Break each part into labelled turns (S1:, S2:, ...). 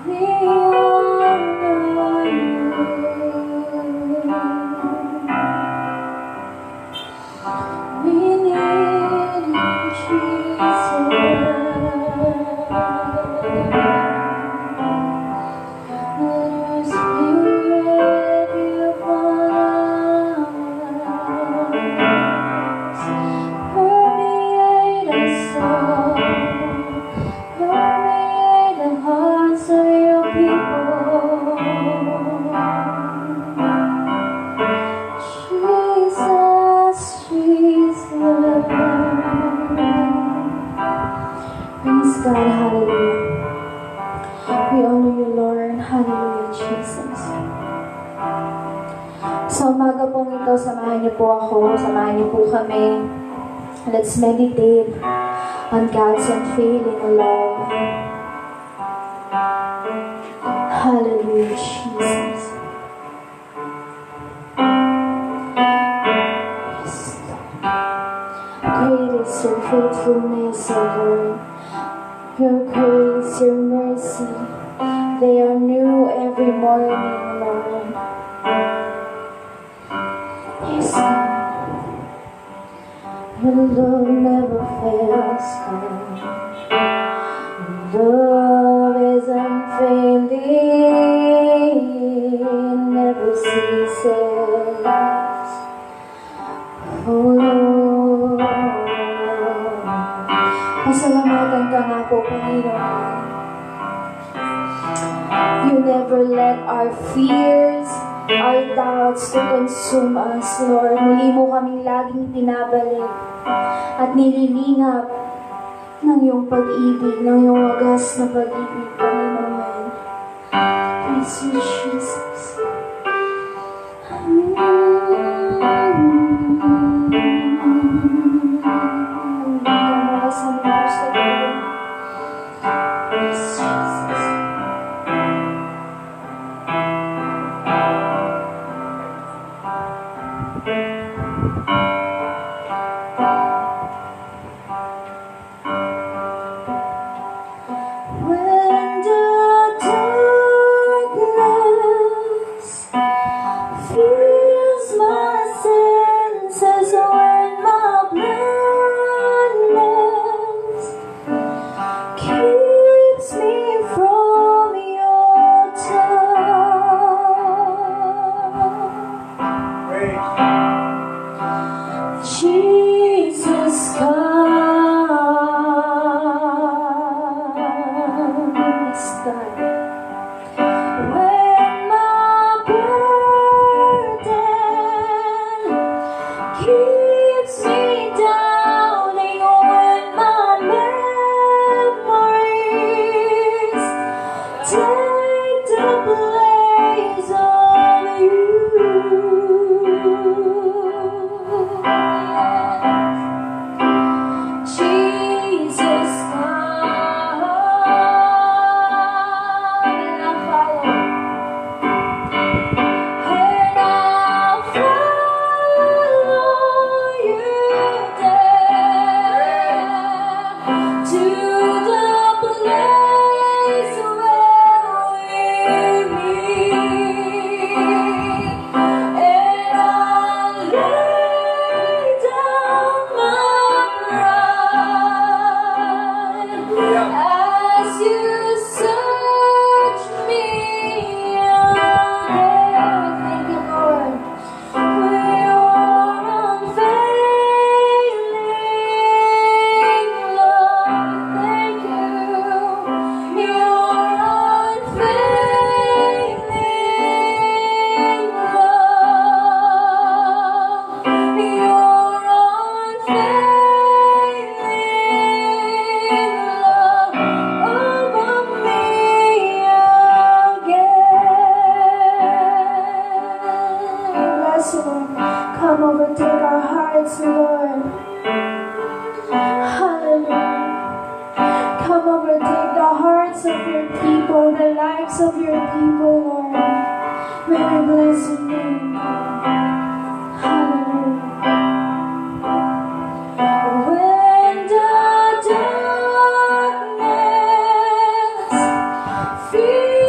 S1: We honor you. We need you, Jesus. Let your spirit be upon us. Permeate us all. Permeate the hearts of your people. Jesus, Jesus. Praise God, hallelujah. We honor you, Lord. Hallelujah, Jesus. Sa umaga pong ito, samahan niyo po ako, samahan niyo po kami. Let's meditate on God's unfailing love. Hallelujah, Jesus. Yes, Lord. Great is your faithfulness, O Lord. Your grace, your mercy, they are new every morning, Lord. Yes, God. Your love never fails, God. Your love is unfailing, never ceases. Oh Lord, pasalamatan ka nga po, Panginoon. You never let our fears, our doubts to consume us, Lord. Muli mo kaming laging pinabalik at nililingap ng iyong pag-ibig, ng iyong wagas na pag-ibig, Panginoon. Praise you, Jesus. Jesus comes, God. When my burden keeps me down, and when my memories take the place of you. Jesus, come and I'll follow, and I'll follow you there to the place where we meet, and I'll lay down my pride as you search me again. Thank you, Lord, for your unfailing love. Thank you, your unfailing love, your unfailing love over me again. Bless you, Lord. Come overtake our hearts, Lord. Hallelujah. Come overtake the hearts of your people, the lives of your people, Lord. May we bless your name, God. Hallelujah. When the darkness feels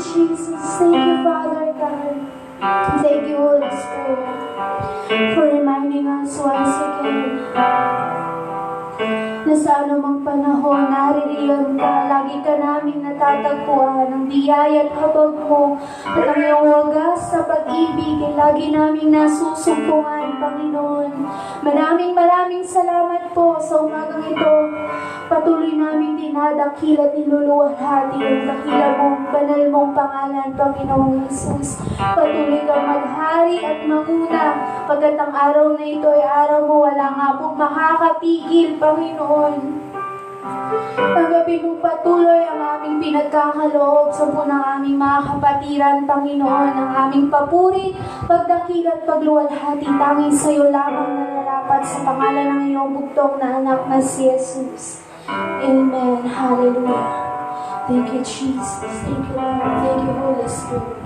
S1: Jesus. Thank you, Father God. Thank you, Holy Spirit, for reminding us once again na sa anumang panahon, naririyan ka, lagi ka naming natatagpuan ng biyaya at habag mo at ang iyong wagas sa pag-ibig ay lagi naming nasusumpungan, Panginoon. Maraming salamat po sa umagang ito. Patuloy namin dinadakil at niluluwalhati ang dakila mong, banal mong pangalan, Panginoong Jesus. Patuloy kang maghari at manguna, pagkat ang araw na ito ay araw mo, wala nga pong makakapigil, Panginoon. Tanggapin mong patuloy ang aming pinagkakaloob sa ng aming mga kapatiran, Panginoon, ang aming papuri, pagdakil at pagluwalhati, tanging sa iyo lamang nararapat sa pangalan ng iyong bugtong na anak na si Jesus. Amen. Hallelujah. Thank you, Jesus. Thank you, Lord. Thank you, Holy Spirit.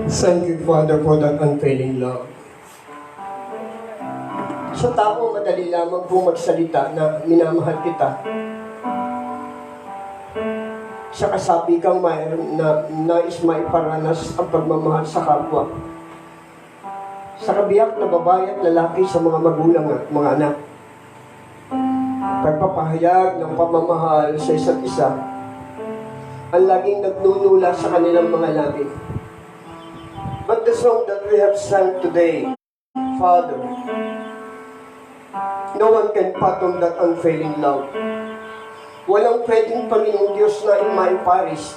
S2: Thank you, Father, for that unfailing love. Sa tao, madali lamang po magsalita na minamahal kita. Sa kasabi kang mayroon na nais maiparanas ang pagmamahal sa kapwa. Sa kabiyak na babae at lalaki sa mga magulang at mga anak. Pagpapahayag ng pamamahal sa isa't isa ang laging nagnunula sa kanilang mga labi. But the song that we have sung today Father, no one can fathom that unfailing love. Walang pwedeng Panginoong Diyos na imaiparis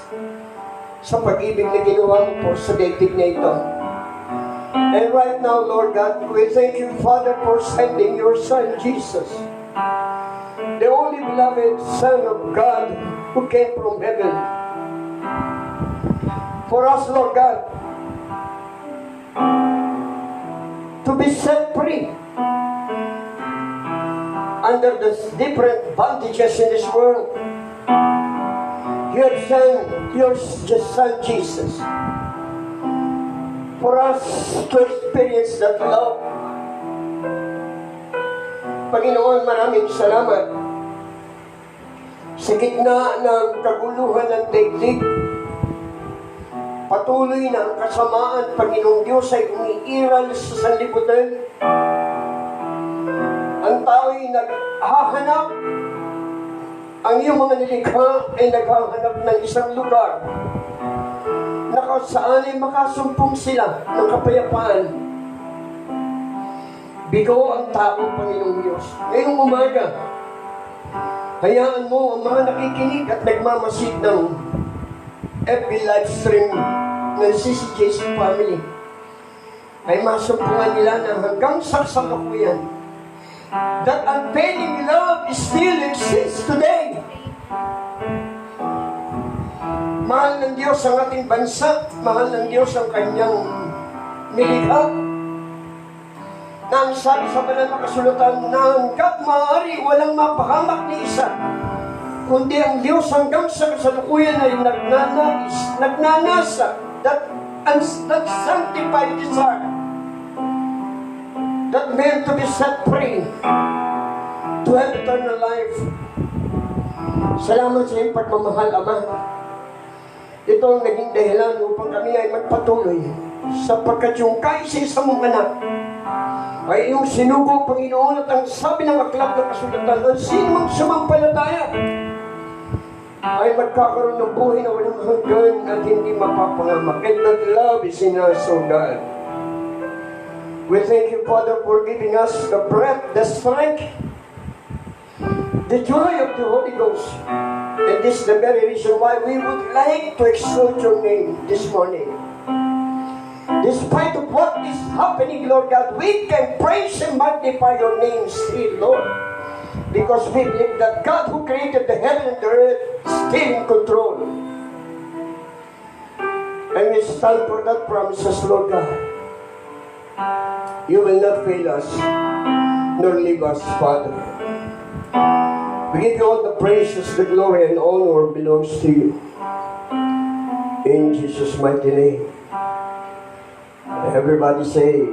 S2: sa pag-ibig na ginawa mo po sa daigdig na ito. And right now, Lord God, we thank you, Father, for sending your Son, Jesus, the only beloved Son of God who came from heaven. For us, Lord God, to be set free under the different bondages in this world. You have sent your Son Jesus for us to experience that love. Panginoon, maraming salamat. Sa gitna ng kaguluhan ng daigdig, patuloy na ang kasamaan, Panginoong Diyos, ay umiiral sa sanlibutan. Ang tao'y naghahanap, ang iyong mga nilikha ay naghahanap ng isang lugar na kung saan ay makasumpong sila ng kapayapaan. Bigo ang tao, Panginoong Diyos. Ngayong umaga, hayaan mo ang mga nakikinig at nagmamasid ng FB live stream ng CCJC family ay masumpungan nila na hanggang sa kasalukuyan that unfailing love still exists today. Mahal ng Diyos ang ating bansa, mahal ng Diyos ang kanyang nilikha, na ang sabi sa banal na kasulatan na hanggat maaari walang mapahamak ni isa, kundi ang Diyos hanggang sa kasalukuyan ay nagnanasa, that sanctified desire, that meant to be set free, to have eternal life. Salamat sa iyong pagmamahal, Ama. Ito ang naging dahilan upang kami ay magpatuloy, sapagkat yung kaisa-isa mong anak ay iyong sinugo, Panginoon, at ang sabi ng aklat ng kasulatan, ang sinumang sumampalataya ay magkakaroon ng buhay na walang hanggan at hindi mapapangamak. And that love is in us, O God. We thank you, Father, for giving us the breath, the strength, the joy of the Holy Ghost. And this is the very reason why we would like to exalt your name this morning. Despite of what is happening, Lord God, we can praise and magnify your name still, Lord. Because we believe that God who created the heaven and the earth is still in control. And we stand for that promises, Lord God. You will not fail us, nor leave us, Father. We give you all the praises, the glory, and honor belongs to you. In Jesus' mighty name. Everybody say,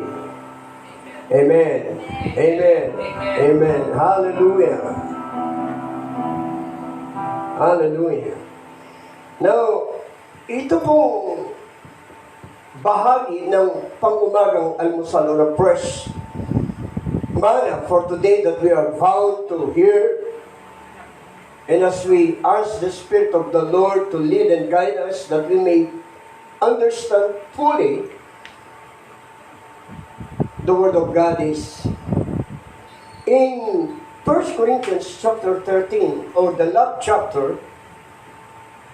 S2: Amen. Amen. Amen. Hallelujah. Hallelujah. Now, ito pong bahagi ng pang-umagang almusal or a fresh manna for today that we are bound to hear. And as we ask the Spirit of the Lord to lead and guide us, that we may understand fully the Word of God is in 1 Corinthians chapter 13, or the love chapter,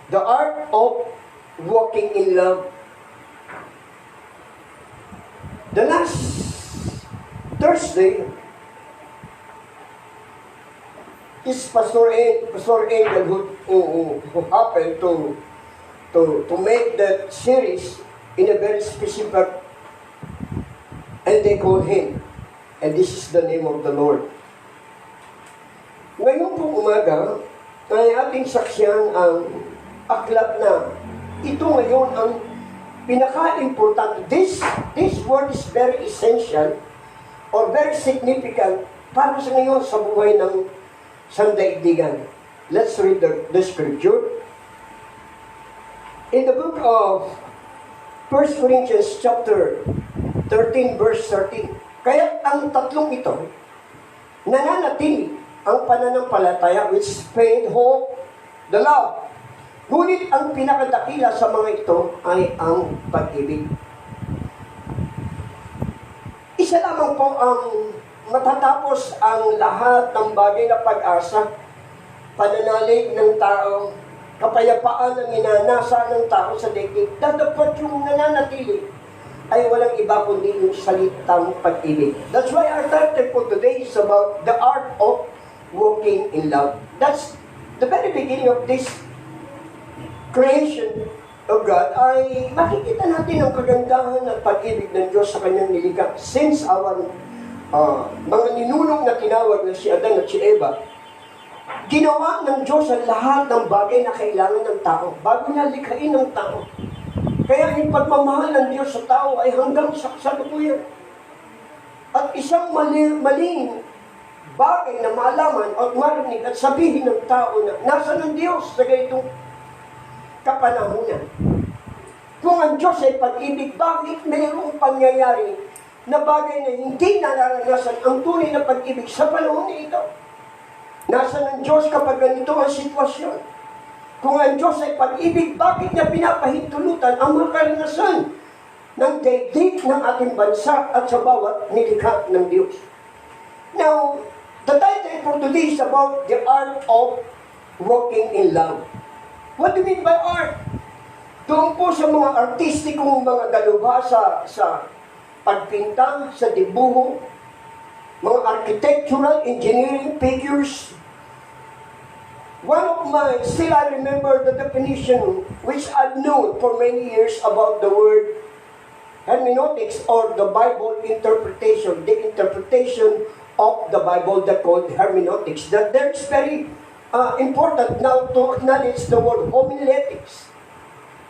S2: the art of walking in love. The last Thursday is Pastor Engel who happened to make that series in a very specific, and they call him, and this is the name of the Lord. Ngayon pong umaga, ay ating saksyan ang aklat na ito ngayon ang pinaka-importante. This word is very essential or very significant para sa ngayon sa buhay ng sandaigdigan. Let's read the scripture. In the book of 1 Corinthians chapter 13 verse 13. Kaya ang tatlong ito, nananatili ang pananampalataya, which is faith, hope, the love. Ngunit ang pinakadakila sa mga ito ay ang pag-ibig. Isa lamang po ang matatapos ang lahat ng bagay na pag-asa, pananalig ng tao, kapayapaan ang minanasa ng tao sa daigdig. Dapat yung nananatili ay walang iba kundi yung salitang pag-ibig. That's why our title for today is about the art of walking in love. That's the very beginning of this creation of God, ay makikita natin ang kagandahan at pag-ibig ng Diyos sa kanyang nilikha. Since our mga ninunong na tinawag na si Adan at si Eva, ginawa ng Diyos ang lahat ng bagay na kailangan ng tao bago niya likhain ng tao. Kaya yung pagmamahal ng Diyos sa tao ay hanggang sa kasalukuyan. At isang maling bagay na malaman at marinig at sabihin ng tao na nasa ng Diyos sa ganitong kapanahunan. Kung ang Diyos ay pag-ibig, bakit mayroong pangyayari na bagay na hindi nararanasan ang tunay na pag-ibig sa panahon ito? Nasa ng Diyos kapag ganito ang sitwasyon? Kung ang Diyos ay pag-ibig, bakit niya pinapahintulutan ang mga karanasan ng daigdig ng ating bansa at sa bawat nilikha ng Diyos? Now, the title for today is about the art of walking in love. What do you mean by art? Doon po sa mga artistikong mga dalubhasa sa pagpinta, sa dibuho, mga architectural, engineering figures. One of my, still I remember the definition which I've known for many years about the word hermeneutics or the Bible interpretation, the interpretation of the Bible that called hermeneutics. That there's very important now to acknowledge the word homiletics.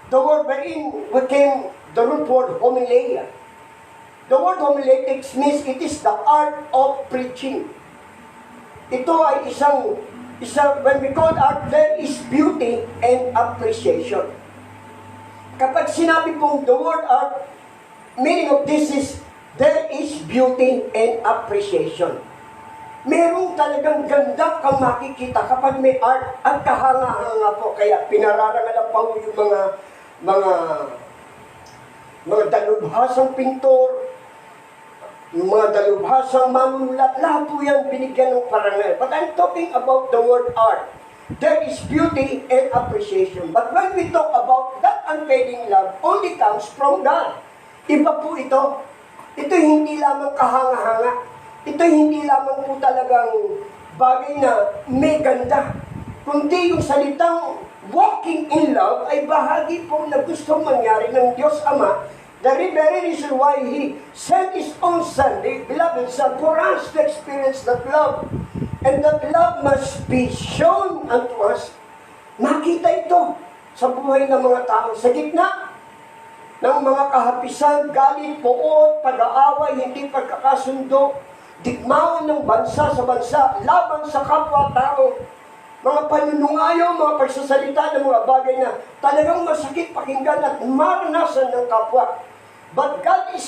S2: The word wherein became the root word homileia. The word homiletics means it is the art of preaching. Ito ay isang, when we call art, there is beauty and appreciation. Kapag sinabi pong the word art, meaning of this is, there is beauty and appreciation. Merong talagang ganda kang makikita kapag may art at kahanga-hanga po. Kaya pinararangalan pa po yung mga dalubhasang pintor, yung mga dalubhasang manunulat, lahat po yan binigyan ng parangal. But I'm talking about the word art. There is beauty and appreciation. But when we talk about that unfading love, only comes from God. Iba po ito. Ito hindi lamang kahanga-hanga. Ito hindi lamang po talagang bagay na may ganda. Kundi yung salitang walking in love ay bahagi po na gustong mangyari ng Diyos Ama. The very reason why He sent His own Son, the beloved Son, for us to experience that love. And that love must be shown unto us. Makita ito sa buhay ng mga tao sa gitna ng mga kahapisan, galit, poot, pag-aaway, hindi pagkakasundo, digmaan ng bansa sa bansa, laban sa kapwa-tao, mga panunungayaw, mga pagsasalita ng mga bagay na talagang masakit pakinggan at maranasan ng kapwa. But God is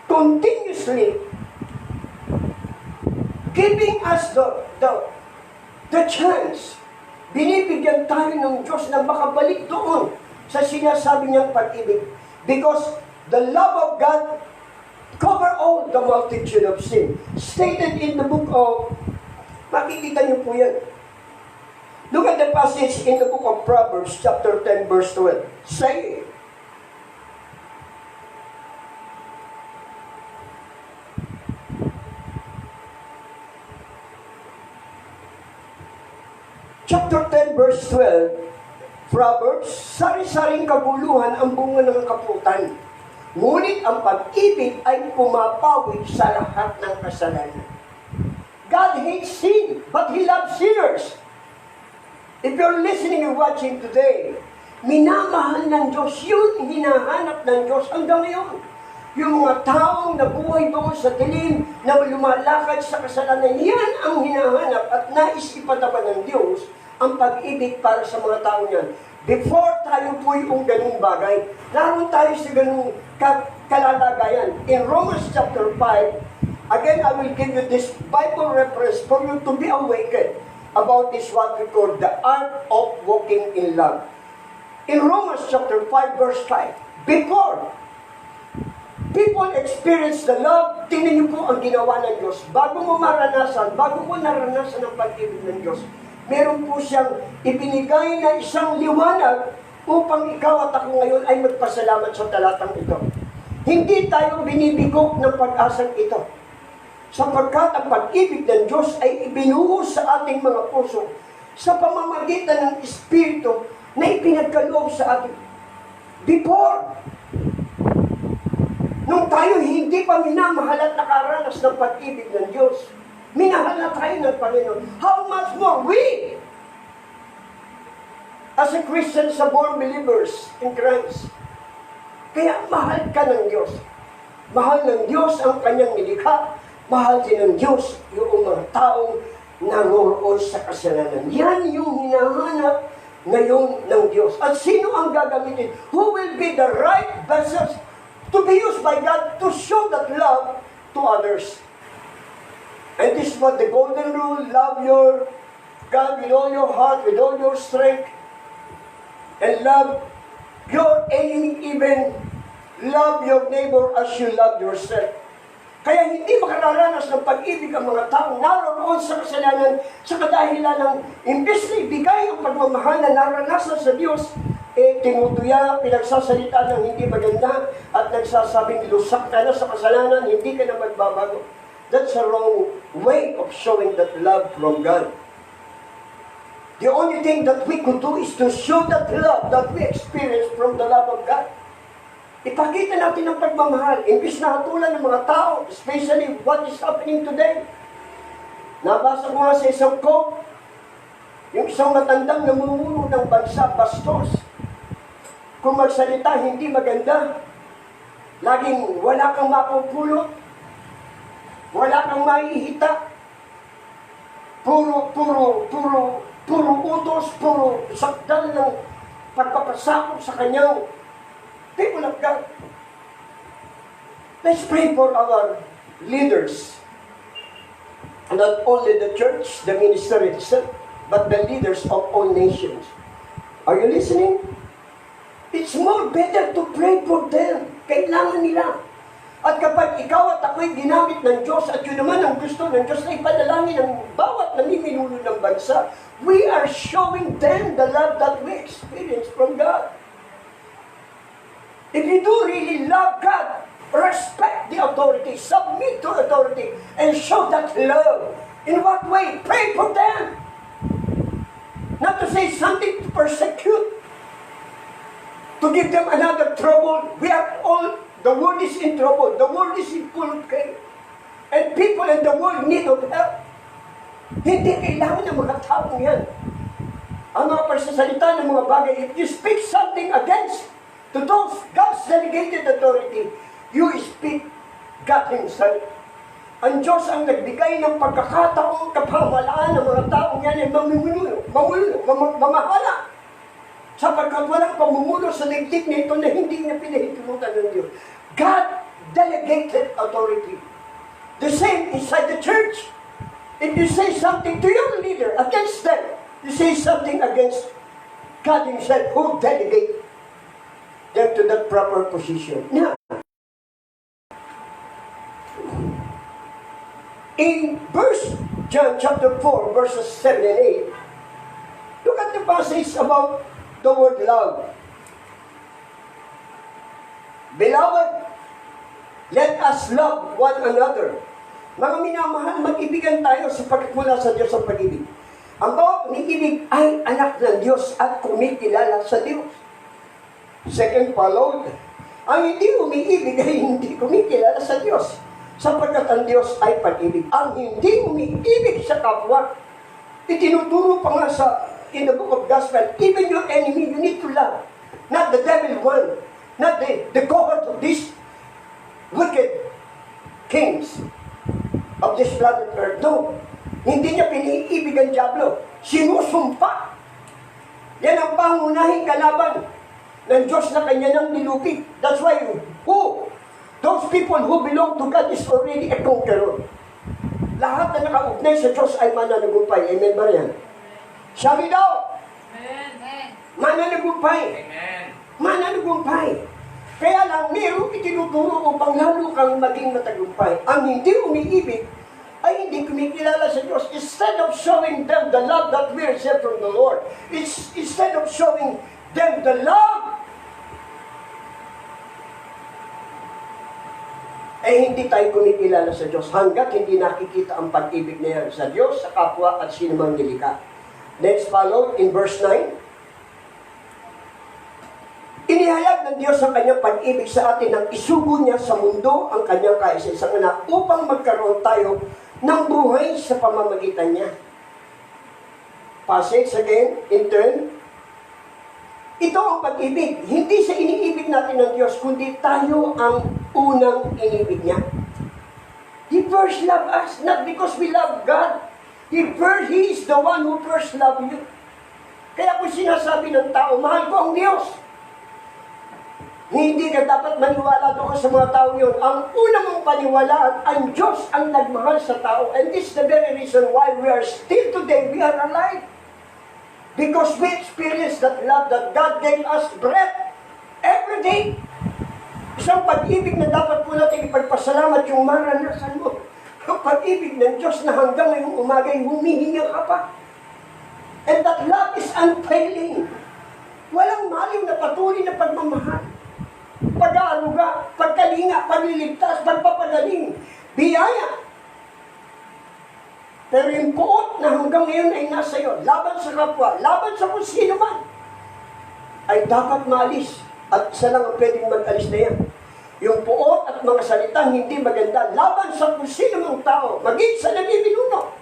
S2: continuously giving us the chance. Binibigyan tayo ng Diyos na makabalik doon sa sinasabi niyang pag-ibig. Because the love of God cover all the multitude of sin. Stated in the book of, makikita niyo po yan. Look at the passage in the book of Proverbs, chapter 10, verse 12. Say, chapter 10, verse 12, Proverbs, sari-saring kaguluhan ang bunga ng kaputan. Ngunit ang pag-ibig ay pumapawid sa lahat ng kasalanan. God hates sin, but He loves sinners. If you're listening and watching today, minamahal ng Diyos yun, hinahanap ng Diyos hanggang ngayon. Yung mga taong nabuhay doon sa dilim, na lumalakad sa kasalanan, yan ang hinahanap at nais ipataban ng Diyos ang pag-ibig para sa mga tao niyan. Before tayo po yung ganung bagay, naroon tayo sa ganung kalalagayan. In Romans chapter 5, again, I will give you this Bible reference for you to be awakened about this what we call the art of walking in love. In Romans chapter 5, verse 5, before people experience the love, tingnan niyo po ang ginawa ng Diyos. Bago mo maranasan, bago mo naranasan ang pag-ibig ng Diyos, meron po siyang ibinigay na isang liwanag upang ikaw at ako ngayon ay magpasalamat sa talatang ito. Hindi tayo binibigok ng pag-asang ito. Sapagkat ang pag-ibig ng Diyos ay ibinuhos sa ating mga puso sa pamamagitan ng Espiritu na ipinagkaloob sa atin. Before, nung tayo hindi pa minamahal at nakaranas ng pag-ibig ng Diyos, minahal na tayo ng Panginoon. How much more we, as a Christian, sa born believers in Christ. Kaya mahal ka ng Diyos. Mahal ng Diyos ang kanyang nilikha. Mahal din ng Diyos yung mga taong nangoroon sa kasalanan. Yan yung hinahanap ngayon ng Diyos. At sino ang gagamitin? Who will be the right vessels to be used by God to show that love to others? And this is what the golden rule: love your God with all your heart, with all your strength, and love your enemy, even love your neighbor as you love yourself. Kaya hindi makararanas ng pag-ibig ang mga taong naroon sa kasalanan sa kadahilan ng imbes na ibigay ang pagmamahal na naranasan sa Diyos, tinutuya, pinagsasalita ng hindi maganda at nagsasabing lusak ka na sa kasalanan, hindi ka na magbabago. That's a wrong way of showing that love from God. The only thing that we could do is to show that love that we experience from the love of God. Ipakita natin ang pagmamahal. Imbis na hatulan ng mga tao, especially what is happening today. Nabasa ko nga sa isang quote, yung isang matandang namumuno ng bansa, bastos. Kung magsalita, hindi maganda. Laging wala kang mapupulot. Wala kang maihita. Puro utos, puro sakdal ng pagpapasakop sa kanyang people of God. Let's pray for our leaders. Not only the church, the ministry itself, but the leaders of all nations. Are you listening? It's more better to pray for them. Kailangan nila. At kapag ikaw at ako'y ginamit ng Diyos, at yun naman ang gusto ng Diyos na ipadalangin ng bawat namiminuno ng bansa, we are showing them the love that we experience from God. If you do really love God, respect the authority, submit to authority, and show that love. In what way? Pray for them. Not to say something to persecute, to give them another trouble. We are all, the world is in trouble. The world is in full of pain. And people in the world need of help. Hindi kailangan ng mga taong yan. Ang mga pagsasalita ng mga bagay, if you speak something against to those God's delegated authority, you speak God Himself. Ang Diyos ang nagbigay ng pagkakataong kapamalaan ng mga taong yan ay mamahala. Sapagkat walang pamumuno sa daigdig nito na hindi niya pinahintulutan ng Diyos. God delegated authority. The same inside the church. If you say something to your leader against them, you say something against God Himself who delegated them to that proper position. Now, in John chapter 4, verses 7 and 8, look at the passage about the word love. Beloved, let us love one another. Mga minamahal, mag-ibigan tayo sapagkat mula sa Diyos ang pag-ibig. Ang bawat umiibig ay anak ng Diyos at kumikilala sa Diyos. Second, followed, ang hindi umiibig ay hindi kumikilala sa Diyos, sapagkat ang Diyos ay pag-ibig. Ang hindi umiibig sa kapwa, itinuturo pa nga in the book of Gospel, even your enemy, you need to love. Not the devil one, not the cohort of these wicked kings of this planet Earth. No, hindi niya piniibig ang diablo. Sinusumpa. Yan ang pangunahing kalaban ng Diyos na kanya nang nilupig. That's why, those people who belong to God is already a conqueror. Lahat na nakaugnay sa Diyos ay mananagumpay. Amen ba yan? Sabi daw,
S3: Amen.
S2: mananagumpay.
S3: Amen.
S2: Mananagumpay. Kaya lang, mayroong itinuturo upang lalo kang maging matagumpay. Ang hindi umiibig ay hindi kumikilala sa Diyos. Instead of showing them the love that we receive from the Lord, instead of showing them the love, hindi tayo kumikilala sa Diyos hanggat hindi nakikita ang pag-ibig na yan sa Diyos, sa kapwa at sinumang nilikha. Let's follow in verse 9. Inihayag ng Diyos ang kanyang pag-ibig sa atin nang isugo niya sa mundo ang kanyang kaisa-isang anak upang magkaroon tayo ng buhay sa pamamagitan niya. Passage again, in turn. Ito ang pag-ibig. Hindi sa iniibig natin ng Diyos, kundi tayo ang unang inibig niya. He first loved us, not because we love God. He is the one who first loved you. Kaya kung sinasabi ng tao, mahal ko ang Diyos, hindi ka dapat maniwala doon sa mga tao yun. Ang una mong paniwalaan, ang Diyos ang nagmahal sa tao. And this is the very reason why we are still today, we are alive. Because we experience that love that God gave us breath every day. Isang pag-ibig na dapat po natin ipagpasalamat yung maranasan mo. Ang pag-ibig ng Diyos na hanggang ngayong umagay, humihinga ka pa. And that love is unfailing. Walang maliw na patuloy na pagmamahal. Pag-aaruga, pagkalinga, pagliligtas, pagpapagaling, biyaya. Pero yung puot na hanggang ngayon ay nasa iyo, laban sa kapwa, laban sa kung sino man, ay dapat maalis. At isa lang ang pwedeng mag-alis na yan. Yung puot at mga salitang hindi maganda, laban sa kung sino mang tao, maging sa nabibinuno.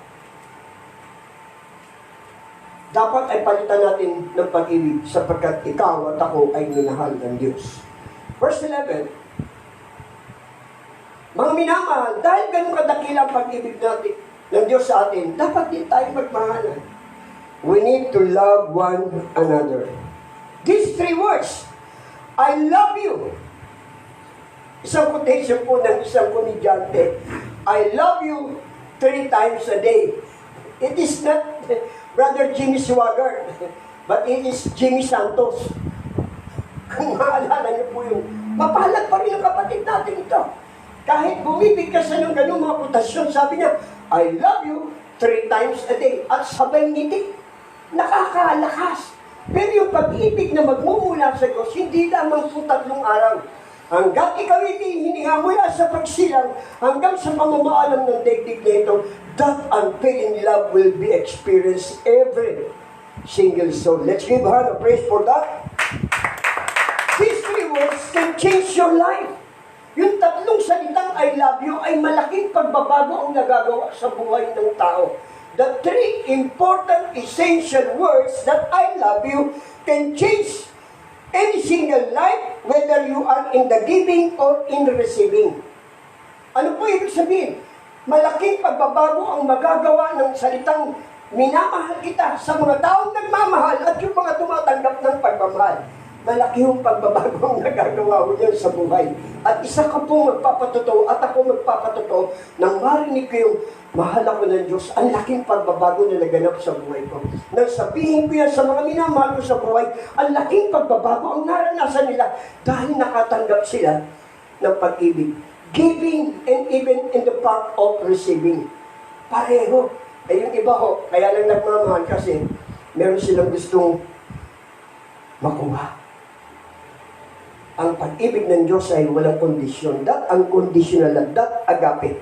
S2: Dapat ay palitan natin ng pag-ibig sapagkat ikaw at ako ay minahal ng Diyos. Verse 11, mga minamahal, dahil ganun kadakila ang pag-ibig natin ng Diyos sa atin, dapat din tayo magmahalan. We need to love one another. These three words, I love you. Isang quotation po ng isang komedyante, I love you 3 times a day. It is not Brother Jimmy Swaggart, but it is Jimmy Santos. Kung maalala niyo po yung mapalag pa rin ang kapatid natin ito. Kahit bumibig ka sa ng ganung mga kotasyon, sabi niya, I love you 3 times a day. At sabay ngiti, nakakalakas. Pero yung pag-ibig na magmumula sa Diyos, hindi lamang po 3 araw. Hanggang ikaw hininga mula sa pagsilang, hanggang sa pamamaalam ng daigdig na ito, that unfailing love will be experienced every single soul. Let's give her a praise for that. These 3 words can change your life. Yung 3 salitang I love you ay malaking pagbabago ang nagagawa sa buhay ng tao. The 3 important essential words that I love you can change any single life, whether you are in the giving or in the receiving. Ano po ibig sabihin? Malaking pagbabago ang magagawa ng salitang minamahal kita sa mga taong nagmamahal at yung mga tumatanggap ng pagmamahal. Malaki yung pagbabago ang nagagawa mo yan sa buhay. At isa ka po magpapatotoo at ako magpapatotoo nang marinig ko yung mahal ako ng Diyos, ang laking pagbabago na naganap sa buhay ko. Nang sabihin ko yan sa mga minamahal ko sa buhay, ang laking pagbabago ang naranasan nila dahil nakatanggap sila ng pag-ibig. Giving and even in the part of receiving. Pareho. Yung iba ho, kaya lang nagmamahal kasi meron silang gustong makuha. Ang pag-ibig ng Diyos ay walang kondisyon. That unconditional love, that agape.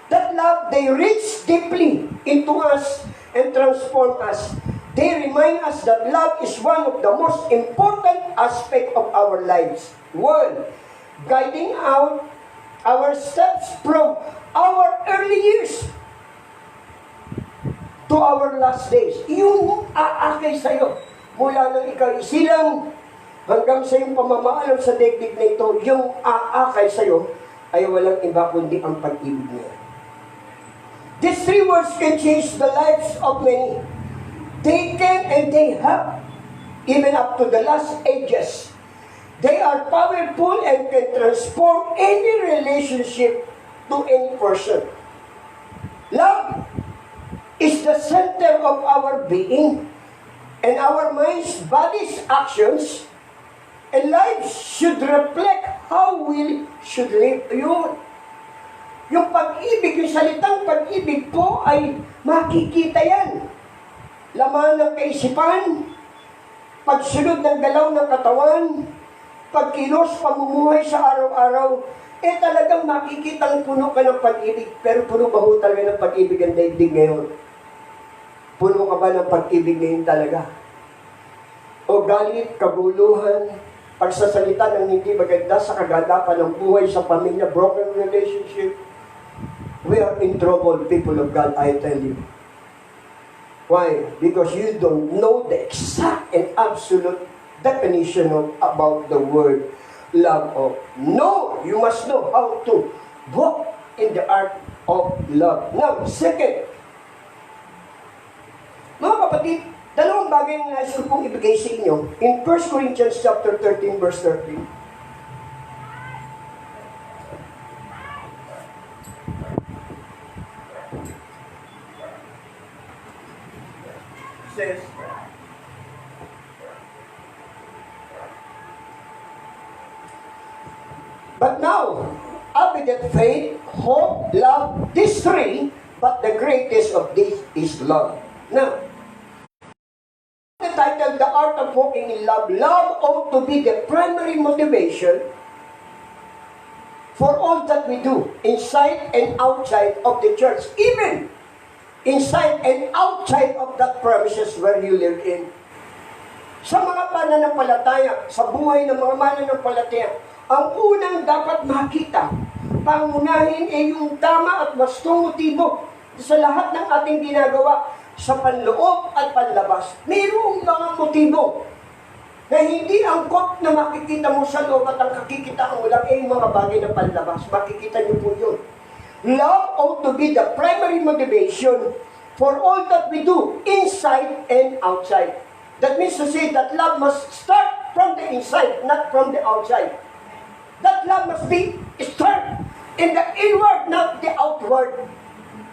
S2: That love, they reach deeply into us and transform us. They remind us that love is one of the most important aspects of our lives. One, guiding out our steps from our early years to our last days. Yung aakay sa'yo mula nang ikaw isilang hanggang sa yung pamamaalam sa daigdig na ito, yung aakay sa'yo ay walang iba kundi ang pag-ibig niya. These 3 words can change the lives of many. They can and they have, even up to the last ages. They are powerful and can transform any relationship to any person. Love is the center of our being, and our minds, bodies, actions And life should reflect how we should live. Yun. Yung pag-ibig, yung salitang pag-ibig po ay makikita yan. Laman ng kaisipan, pagsunod ng galaw ng katawan, pagkilos, pamumuhay sa araw-araw, talagang makikitang puno ka ng pag-ibig. Pero puno ba ho talaga ng pag-ibig ang daigdig ngayon? Puno ka ba ng pag-ibig ngayon talaga? O galit, kaguluhan, pagsasalita ng hindi maganda sa kagadapan ng buhay sa pamilya, broken relationship, we are in trouble, people of God, I tell you. Why? Because you don't know the exact and absolute definition of about the word love of. No, you must know how to walk in the art of love. Now, second, mga kapatid, dalawang bagay na nais ko pong ibigay sa inyo. In 1 Corinthians chapter 13, verse 13, says, but now, evident faith, hope, love, these three, but the greatest of these is love. Now, the title, The Art of Walking in Love, love ought to be the primary motivation for all that we do, inside and outside of the church, even inside and outside of that premises where you live in. Sa mga pananampalataya, sa buhay ng mga mananampalataya, ang unang dapat makita, pangunahin ay yung tama at wastong motibo sa lahat ng ating ginagawa sa panloob at panlabas. Mayroong mga motibo na hindi angkop na makikita mo sa loob at ang kakikitaan mo lang ay mga bagay na panlabas. Makikita niyo po yun. Love ought to be the primary motivation for all that we do, inside and outside. That means to say that love must start from the inside, not from the outside. That love must be start in the inward, not the outward.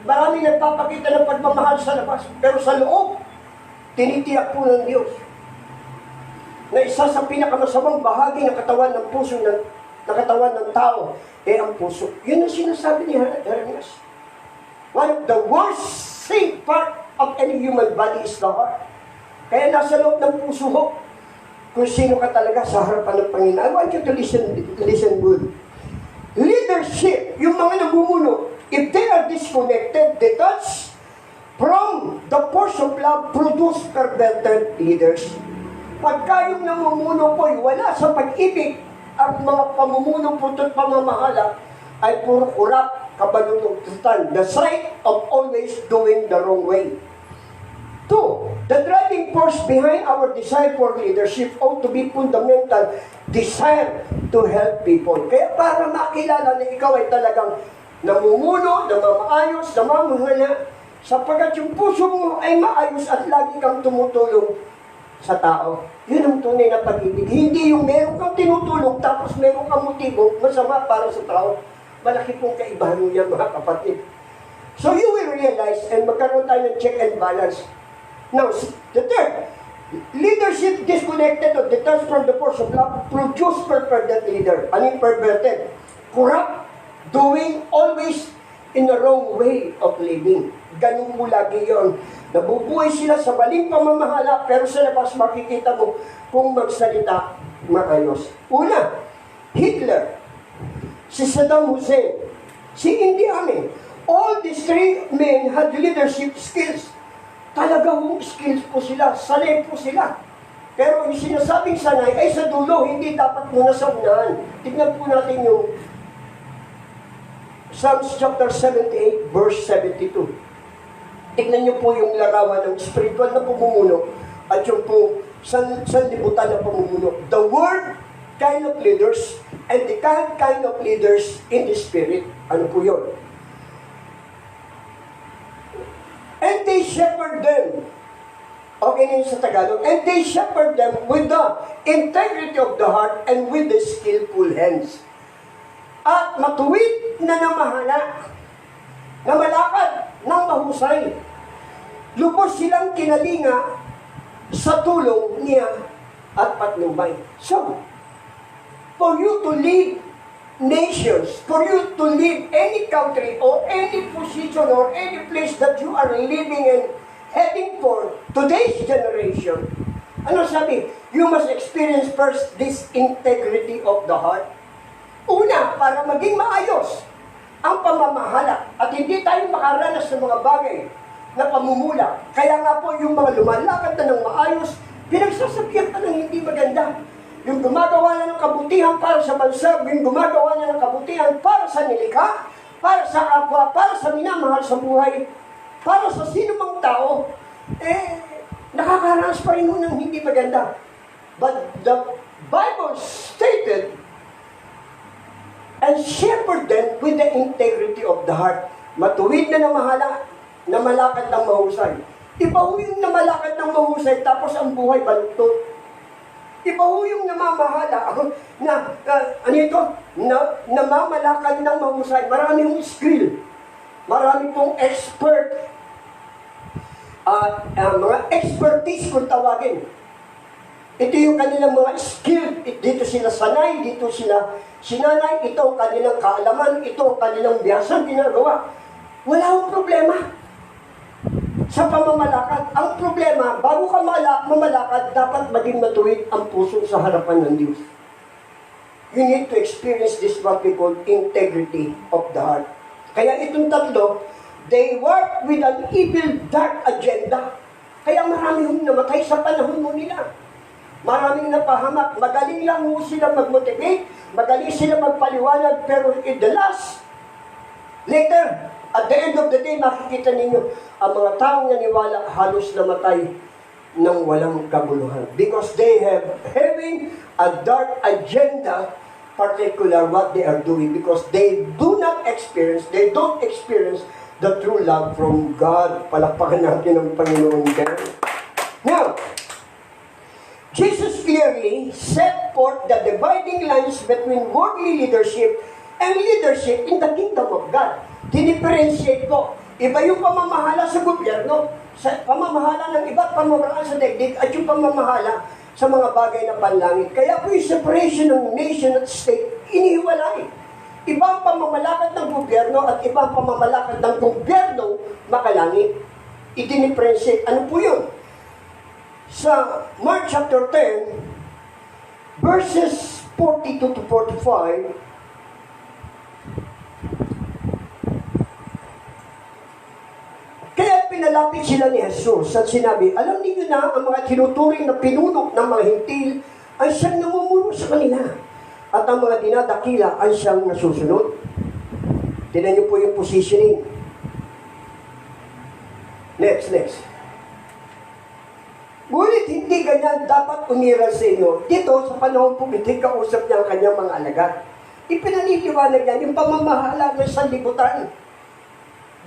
S2: Marami nagpapakita ng pagmamahal sa labas, pero sa loob, tinitiyak po ng Diyos na isa sa pinakamasamang bahagi ng katawan ng puso ng katawan ng tao ang puso. Yun ang sinasabi ni Jeremias. One of the worst sick part of any human body is the heart. Kaya nasa loob ng puso mo kung sino ka talaga sa harapan ng Panginoon. I want you to listen good. Leadership, yung mga namumuno, if they are disconnected, detached from the force of love, produce perverted leaders. Pagka yung namumuno po ay wala sa pag-ibig, ang mga pamumuno po at pamamahala ay puro kurap, kabalututan, the side of always doing the wrong way. Two, the driving force behind our desire for leadership ought to be fundamental desire to help people. Kaya para makilala na ikaw ay talagang namumuno, namamaayos, namamahala, sapagkat yung puso mo ay maayos at lagi kang tumutulong sa tao. Yun ang tunay na pag-ibig. Hindi yung meron kang tinutulong tapos meron kang motibo masama para sa tao. Malaki pong kaibahan mo yan, mga kapatid. So you will realize and magkaroon tayo ng check and balance. Now, the third, leadership disconnected or detached from the force of love produce perverted leader. Ano yung perverted? Corrupt, doing always in the wrong way of living. Ganun po lagi yun. Nabubuhay sila sa maling pamamahala, pero sa labas makikita mo kung magsalita maayos. Una, Hitler, si Saddam Hussein, si Idi Amin. All these three men had leadership skills. Talagang skills po sila, sanay po sila. Pero yung sinasabing sanay ay sa dulo, hindi dapat muna sa unahan. Tignan po natin yung Psalms chapter 78, verse 72. Tignan niyo po yung larawan ng spiritual na pamumuno at yung po sanlibutan na pamumuno. The word kind of leaders and the kind of leaders in the spirit. Ano po yun? And they shepherd them. Okay na yun sa Tagalog. And they shepherd them with the integrity of the heart and with the skillful hands. At matuwid na namahala, na malakad ng mahusay. Lubos silang kinalinga sa tulong niya at patnubay. So, for you to lead nations, for you to lead any country or any position or any place that you are living and heading for today's generation, ano sabi? You must experience first this integrity of the heart. Una, para maging maayos ang pamamahala at hindi tayo makaranas ng mga bagay na pamumula. Kaya nga po yung mga lumalakad na ng maayos, pinagsasakyan ka ng hindi maganda. Yung gumagawa na ng kabutihan para sa bansa, yung gumagawa na ng kabutihan para sa nilikha, para sa kapwa, para sa minamahal sa buhay, para sa sino mang tao, nakakaranas pa rin ng hindi maganda. But the Bible stated, and shepherd them with the integrity of the heart. Matuwid na namahala, na malakad ng mahusay. Iba ho yung namalakad ng mahusay, tapos ang buhay baluktot. Iba ho yung namamahala, namamalakad ng mahusay. Marami yung skill. Marami pong expert. Mga expertise kung tawagin. Ito yung kanilang mga skill. Dito sila sanay, dito sila sinanay. Ito ang kanilang kaalaman, ito ang kanilang biyasan ginagawa. Wala akong problema sa pamamalakad. Ang problema, bago ka mamalakad, dapat maging matuwid ang puso sa harapan ng Diyos. You need to experience this what we call integrity of the heart. Kaya itong tatlo, they work with an evil, dark agenda. Kaya marami yung namatay sa panahon mo nila. Maraming napahamak. Magaling lang mo sila mag-motivate, magaling sila magpaliwanag, pero in the last, later, at the end of the day, makikita ninyo, ang mga taong naniwala halos namatay ng walang kabuluhan. Because they have having a dark agenda, particular what they are doing. Because they don't experience the true love from God. Palakpakan natin ang Panginoon dyan. Now, Jesus clearly set forth the dividing lines between worldly leadership and leadership in the kingdom of God. Diniferentiate po. Iba yung pamamahala sa gobyerno, sa pamamahala ng iba't pamamaraan sa daigdig, at yung pamamahala sa mga bagay na panlangit. Kaya po yung separation ng nation at state, inihiwalay. Ibang pamamalakad ng gobyerno at ibang pamamalakad ng gobyerno makalangit. Idiniferentiate. Ano po yun? Sa Mark chapter 10, verses 42 to 45, kaya pinalapit sila ni Jesus at sinabi, alam niyo na ang mga tinuturing na pinuno ng mga hintil ay siyang namumuno sa kanila. At ang mga dinadakila ay siyang nasusunod. Tignan niyo po yung positioning. Next. Ngunit hindi ganyan dapat umiral sa inyo. Dito, sa panahon po, hindi kausap niya ang kanyang mga alagad. Ipinaliliwanag niya yung pamamahala ng sanlibutan.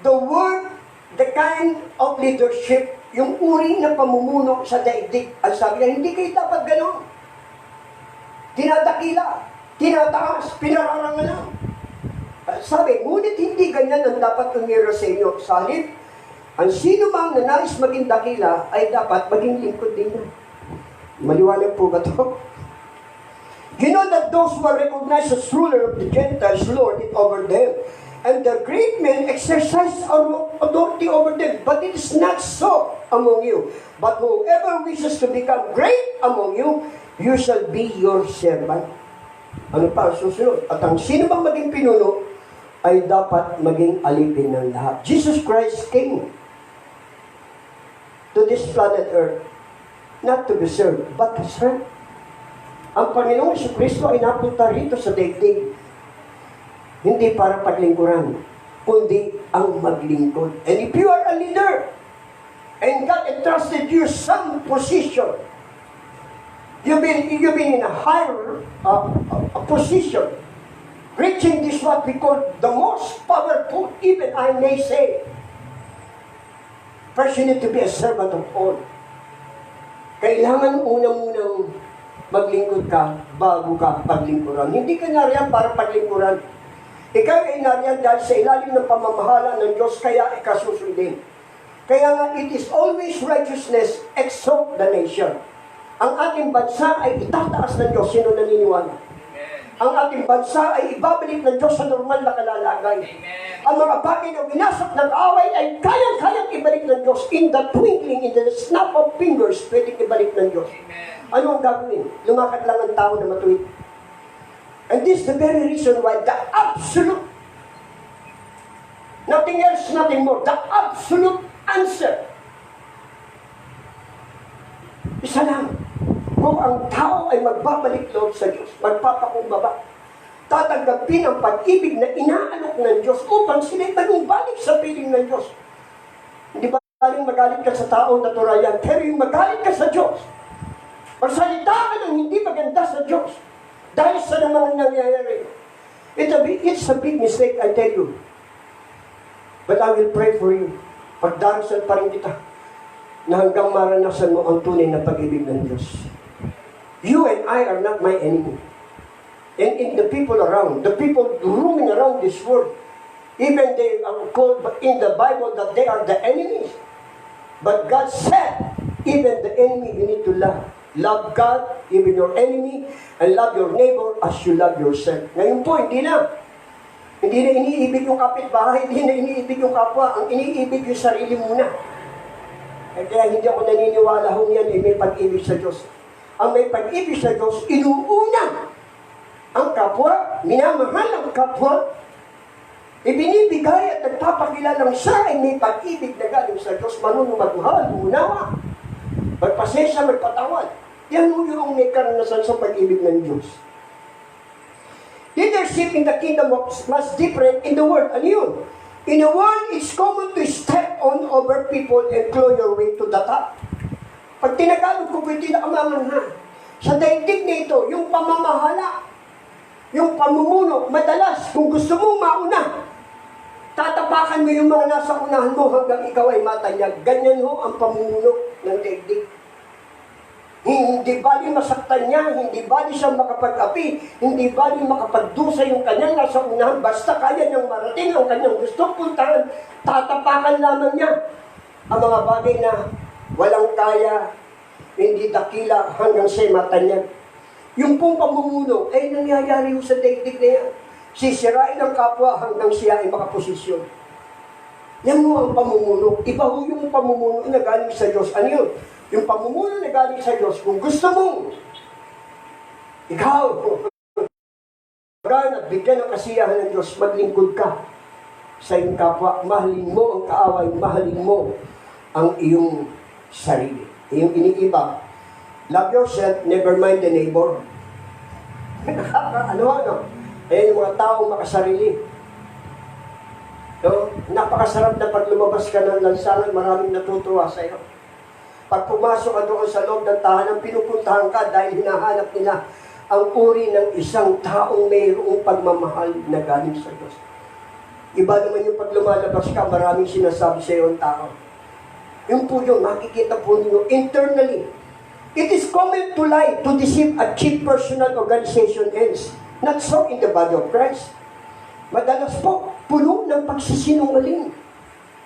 S2: The word, the kind of leadership, yung uri ng pamumuno sa daigdig. Ang sabi niya, hindi kayo dapat gano'n. Tinadakila, tinataas, pinararangalan. Sabi, ngunit hindi ganyan ang dapat umiral sa inyo. Sa halip, ang sino mang nanais maging dakila ay dapat maging lingkod din niya. Maliwanag po ba ito? You know that those who are recognized as ruler of the Gentiles lord it over them, and the great men exercise authority over them. But it is not so among you. But whoever wishes to become great among you, you shall be your servant. Ano pa ang susunod? At ang sino bang maging pinuno ay dapat maging alipin ng lahat. Jesus Christ came to this planet Earth not to be served, but to serve. Ang Panginoong Kristo ay napunta rito sa daigdig hindi para paglingkuran, kundi ang maglingkod. And if you are a leader, and God entrusted you some position, you've been in a higher position, reaching this what we call the most powerful, even I may say. First, you need to be a servant of all. Kailangan unang-unang maglingkod ka bago ka paglingkuran. Hindi ka nariyan para paglingkuran. Ikaw ay nariyan dahil sa ilalim ng pamamahala ng Diyos, kaya ikasusundin. Kaya nga, it is always righteousness exalt the nation. Ang ating bansa ay itataas ng Diyos. Sino naniniwala? ang ating bansa ay ibabalik ng Diyos sa normal na kalalagay. Ang mga bagay na winasak ng away ay kayang-kayang ibalik ng Diyos. In the twinkling, in the snap of fingers, pwedeng ibalik ng Diyos. Ano ang gagawin? Lumakad lang ang tao na matuwid. And this is the very reason why the absolute, nothing else, nothing more, the absolute answer, isa lang, kung ang tao ay magbabalik loob sa Diyos, magpapakumbaba, tatanggapin ang pag-ibig na inaalok ng Diyos upang sila'y manumbalik sa piling ng Diyos. Hindi ba magalit ka sa tao, natural yan, pero yung magalit ka sa Diyos, magsalita ka ng hindi maganda sa Diyos, dahil sa naman nangyayari. It's a big mistake, I tell you. But I will pray for you. Pagdarasal pa rin kita na hanggang maranasan mo ang tunay na pag-ibig ng Diyos. You and I are not my enemy. And in the people around, the people roaming around this world, even they are called in the Bible that they are the enemies. But God said, even the enemy you need to love. Love God, even your enemy, and love your neighbor as you love yourself. Ngayon po, hindi na. Hindi na iniibig yung kapitbahay, hindi na iniibig yung kapwa. Ang iniibig yung sarili muna. Kaya hindi ako naniniwala kung yan ay may pag-ibig sa Diyos. Ang may pag-ibig sa Diyos, inuuna ang kapwa, minamahal ang kapwa, ibinibigay at nagpapakilalang siya ay may pag-ibig na galing sa Diyos, marunong magmahal, umunawa, magpasensya, magpatawad. Yan yung may karanasan sa pag-ibig ng Diyos. Leadership in the kingdom must different in the world. Ano yun? In the world, it's common to step on over people and claw your way to the top. Pag tinagalog ko, pwede na kamamanhan. Sa daigdig na ito, yung pamamahala, yung pamumuno, madalas, kung gusto mong mauna, tatapakan mo yung mga nasa unahan mo hanggang ikaw ay matanyag. Ganyan ho ang pamumuno ng daigdig. Hindi bali masaktan niya, hindi bali siya makapag-api, hindi bali makapagdusa yung kanyang nasa unahan, basta kaya niyang marating ang kanyang gustong puntahan, tatapakan lamang niya ang mga bagay na walang kaya, hindi dakila hanggang siya'y matanyag. Yung pong pamumuno ay nangyayari sa daigdig na yan. Sisirain ang kapwa hanggang siya ay makaposisyon. Yan mo ang pamumuno. Iba ho yung pamumuno na galing sa Diyos. Ano yun? Yung pamumuno na galing sa Diyos, kung gusto mong ikaw, at bigyan ng kasiyahan ng Diyos, maglingkod ka sa iyong kapwa. Mahalin mo ang kaaway, mahalin mo ang iyong sarili. Iyong iniiba. Love yourself, never mind the neighbor. ano? Ayan yung mga taong makasarili. No? Napakasarap na pag lumabas ka ng lansangan, maraming natutuwa sa iyo. Pag pumasok ka doon sa loob ng tahanan, pinupuntahan ka dahil hinahanap nila ang uri ng isang taong mayroong pagmamahal na galing sa Diyos. Iba naman yung pag lumalabas ka, maraming sinasabi sa iyo ang tao. Yung po yun, makikita po ninyo internally. It is common to lie, to deceive, achieve personal organization ends. Not so in the body of Christ. Madalas po, puno ng pagsisinungaling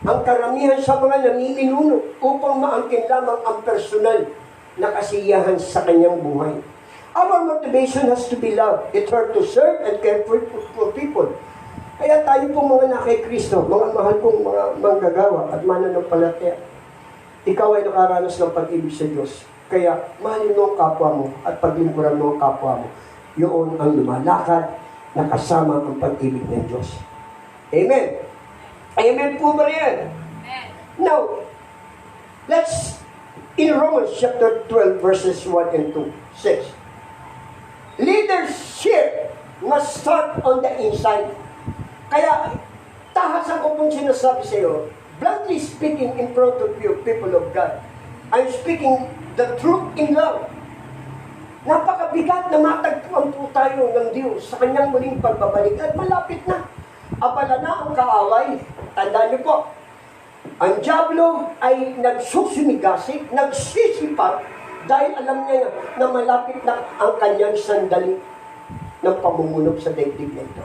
S2: ang karamihan sa mga namiminuno upang maangkin lamang ang personal na kasiyahan sa kanyang buhay. Our motivation has to be love. It's hard to serve and care for people. Kaya tayo po mga na kay Kristo, mga mahal kong mga manggagawa at mananampalataya, ikaw ay nakaranas ng pag-ibig sa Diyos. Kaya mahalin mo ang kapwa mo at paglingkuran mo ang kapwa mo. Yun ang lumalakad na kasama ang pag-ibig ng Diyos. Amen. Amen po ba yan? Now, let's, in Romans chapter 12, verses 1 and 2, says, leadership must start on the inside. Kaya, tahasan ko pong sinasabi sa iyo, bluntly speaking in front of you, people of God, I'm speaking the truth in love. Napakabigat na matagpuan po tayo ng Diyos sa kanyang muling pagbabalik at malapit na. Abala na ang kaaway. Tandaan niyo po, ang dyablo ay nagsusumigasik, nagsisipag dahil alam niya na malapit na ang kanyang sandali ng pamumunog sa daigdig na ito.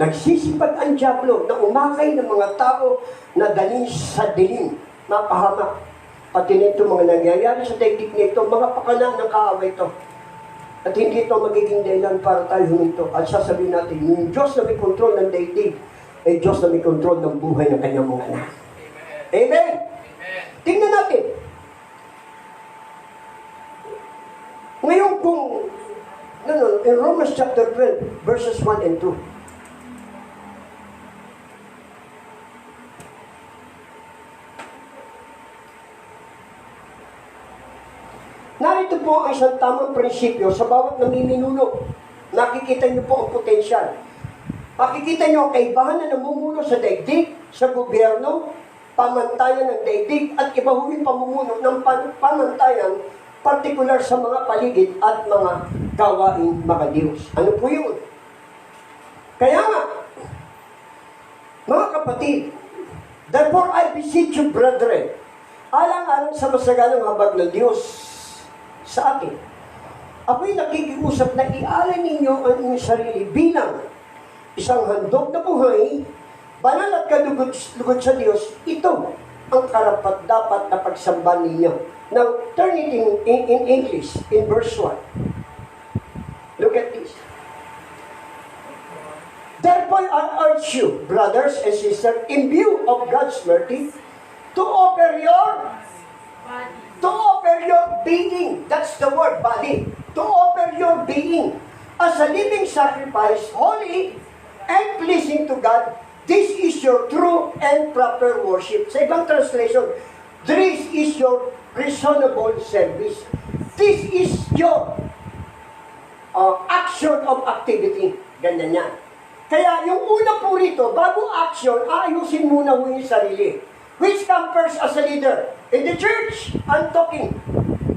S2: Nagsisipag ang dyablo na umakay ng mga tao na dalhin sa dilim, mapahamak. Pati nito mga nangyayari sa daigdig na ito, mga pakana ng kaaway ito. At hindi ito magiging dahilan para tayo huminto. At sasabihin natin, yung Diyos na may kontrol ng daigdig, ay Diyos na may kontrol ng buhay ng kanyang mga anak. Amen? Tingnan natin. Ngayon kung, in Romans chapter 12, verses 1 and 2. Narito po ang isang tamang prinsipyo sa bawat namiminuno. Nakikita niyo po ang potensyal. Makikita niyo ang kaibahan na namumuno sa daigdig, sa gobyerno, pamantayan ng daigdig, at iba ho yung pamumuno ng pamantayan, partikular sa mga paligid at mga gawaing mga Diyos. Ano po yun? Kaya nga, mga kapatid, therefore I beseech you, brethren, alang-alang sa masaganang habag ng Diyos sa akin, ako'y nakikiusap na ialay ninyo ang inyong sarili bilang isang handog na buhay, banal at kalugod sa Diyos. Ito ang karapat-dapat na pagsamba ninyo. Now, turn it in English, in verse 1. Look at this. Therefore, I urge you, brothers and sisters, in view of God's mercy, to offer your being, that's the word, body, to offer your being as a living sacrifice, holy and pleasing to God. This is your true and proper worship. Sa ibang translation, this is your reasonable service. This is your action of activity. Ganyan yan. Kaya yung una po rito, bago action, ayusin muna mo yung sarili. Which comes first as a leader? In the church, I'm talking.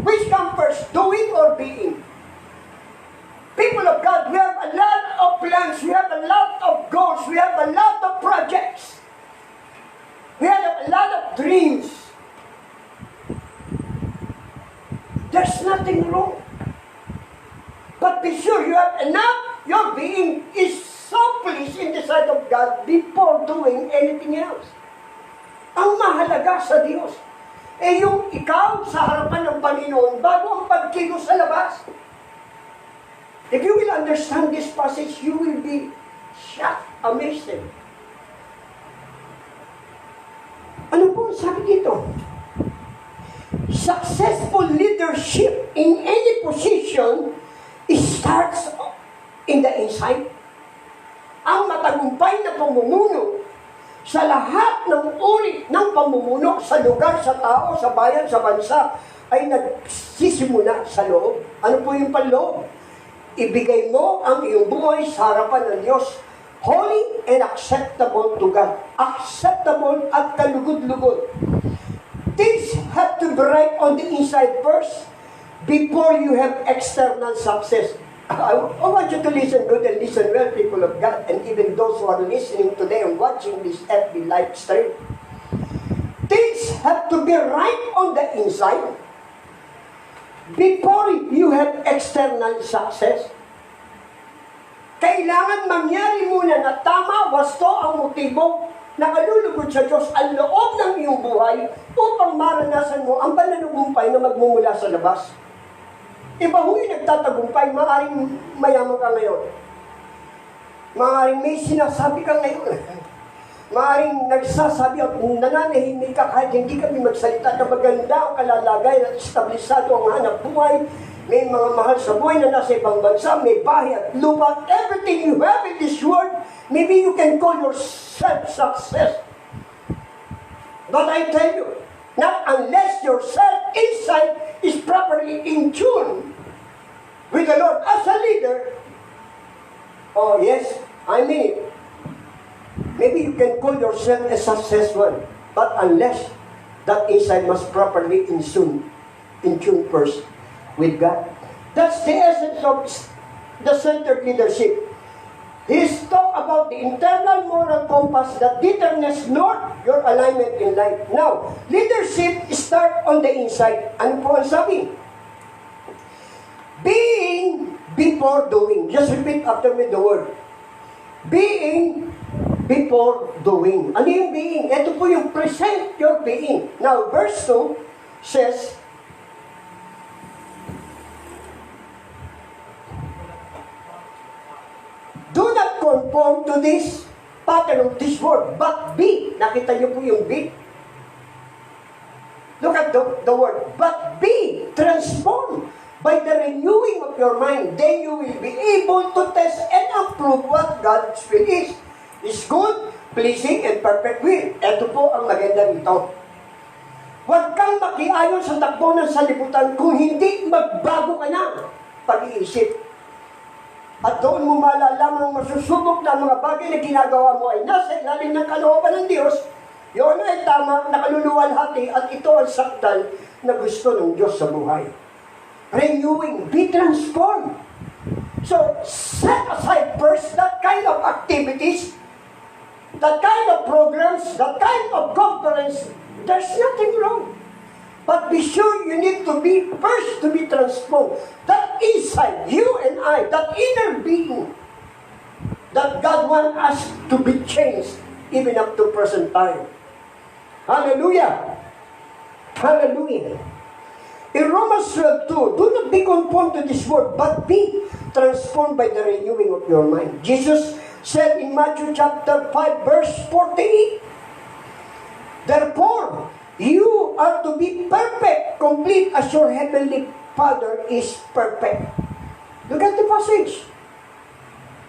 S2: Which comes first, doing or being? People of God, we have a lot of plans, we have a lot of goals, we have a lot of projects. We have a lot of dreams. There's nothing wrong. But be sure you have enough, your being is so pleased in the sight of God before doing anything else. Ang mahalaga sa Diyos, yung ikaw sa harapan ng Panginoon bago ang pagkilos sa labas. If you will understand this passage, you will be shocked, amazed. Ano po ang sabi dito? Successful leadership in any position starts in the inside. Ang matagumpay na pamumuno sa lahat ng uri ng pamumuno sa lugar, sa tao, sa bayan, sa bansa ay nagsisimula sa loob. Ano po yung panloob? Ibigay mo ang iyong buhay sa harapan ng Diyos, holy and acceptable to God. Acceptable at kalugod-lugod. Things have to be right on the inside first before you have external success. I want you to listen good and listen well, people of God, and even those who are listening today and watching this FB live stream. Things have to be right on the inside before you have external success. Kailangan mangyari muna na tama, wasto ang motibo na kalulugod sa Diyos ang loob ng iyong buhay upang maranasan mo ang pananagumpay na magmumula sa labas. Iba ho yung nagtatagumpay, maaaring mayaman ka ngayon. Maaaring may sinasabi ka ngayon. Maaaring nagsasabi at nananahimik ka kahit hindi kami magsalita na maganda ang kalalagay at establisado ang hanap buhay. May mga mahal sa buhay na nasa ibang bansa, may bahay at lupa. Everything you have in this world, maybe you can call yourself success. But I tell you, not unless your self inside is properly in tune with the Lord as a leader. Oh yes, I mean it. Maybe you can call yourself a successful, but unless that inside must properly in tune first with God. That's the essence of the centered leadership. He's talk about the internal moral compass that determines north your alignment in life. Now, leadership start on the inside. Ano po ang sabi? Being before doing. Just repeat after me the word. Being before doing. Ano yung being? Ito po yung present your being. Now, verse 2 says, Do not conform to this pattern of this world, but be. Nakita niyo po yung be? Look at the word. But be transformed by the renewing of your mind. Then you will be able to test and approve what God's will is. Is good, pleasing, and perfect will. Ito po ang maganda nito. Huwag kang makiayon sa takbo ng salibutan kung hindi magbago ka na pag-iisip. At doon mo malalamang masusubok na mga bagay na ginagawa mo ay nasa ilalim ng kalooban ng Diyos. Yun ay tama, nakaluluwalhati, at ito ang sakdal na gusto ng Diyos sa buhay. Renewing, be transformed. So, set aside first that kind of activities, that kind of programs, that kind of conference. There's nothing wrong. But be sure you need to be first to be transformed. That inside, you and I, that inner being, that God wants us to be changed even up to present time. Hallelujah! Hallelujah! In Romans 12:2, do not be conformed to this world, but be transformed by the renewing of your mind. Jesus said in Matthew chapter 5, verse 48, therefore, you are to be perfect, complete as your heavenly Father is perfect. Look at the passage.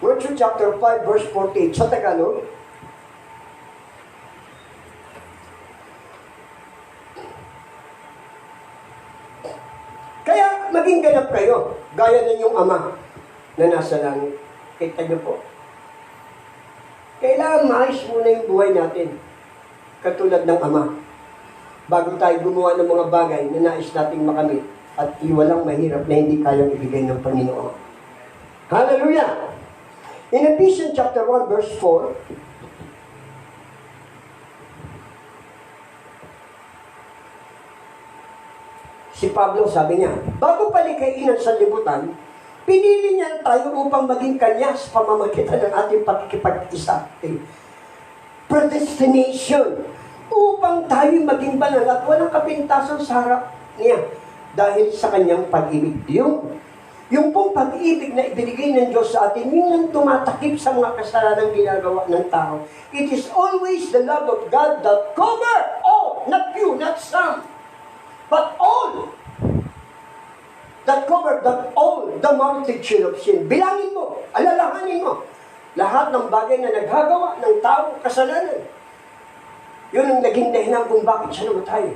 S2: Matthew chapter 5, verse 48. Sa Tagalog. Kaya maging ganap kayo, gaya ng inyong Ama na nasa langit. Kita niyo po. Kailangan maayos muna yung buhay natin. Katulad ng Ama. Bago tayo gumawa ng mga bagay na nais nating makamit at iwalang mahirap na hindi kayang ibigay ng Panginoon. Hallelujah! In Ephesians chapter 1 verse 4, si Pablo sabi niya, bago palikayin ang sanlibutan, pinili niya tayo upang maging kanya sa pamamagitan ng ating pakikipag-isa. Predestination. Upang tayo maging banal at walang kapintasan sa harap niya dahil sa kanyang pag-ibig. Yung pong pag-ibig na ibinigay ng Diyos sa atin, yung ang tumatakip sa mga kasalanan ginagawa ng tao. It is always the love of God that cover all, not few, not some, but all. That cover all the multitude of sin. Bilangin mo, alalahanin mo, lahat ng bagay na naghagawa ng tao kasalanan. Yun ang naging dahilan kung bakit siya namatay.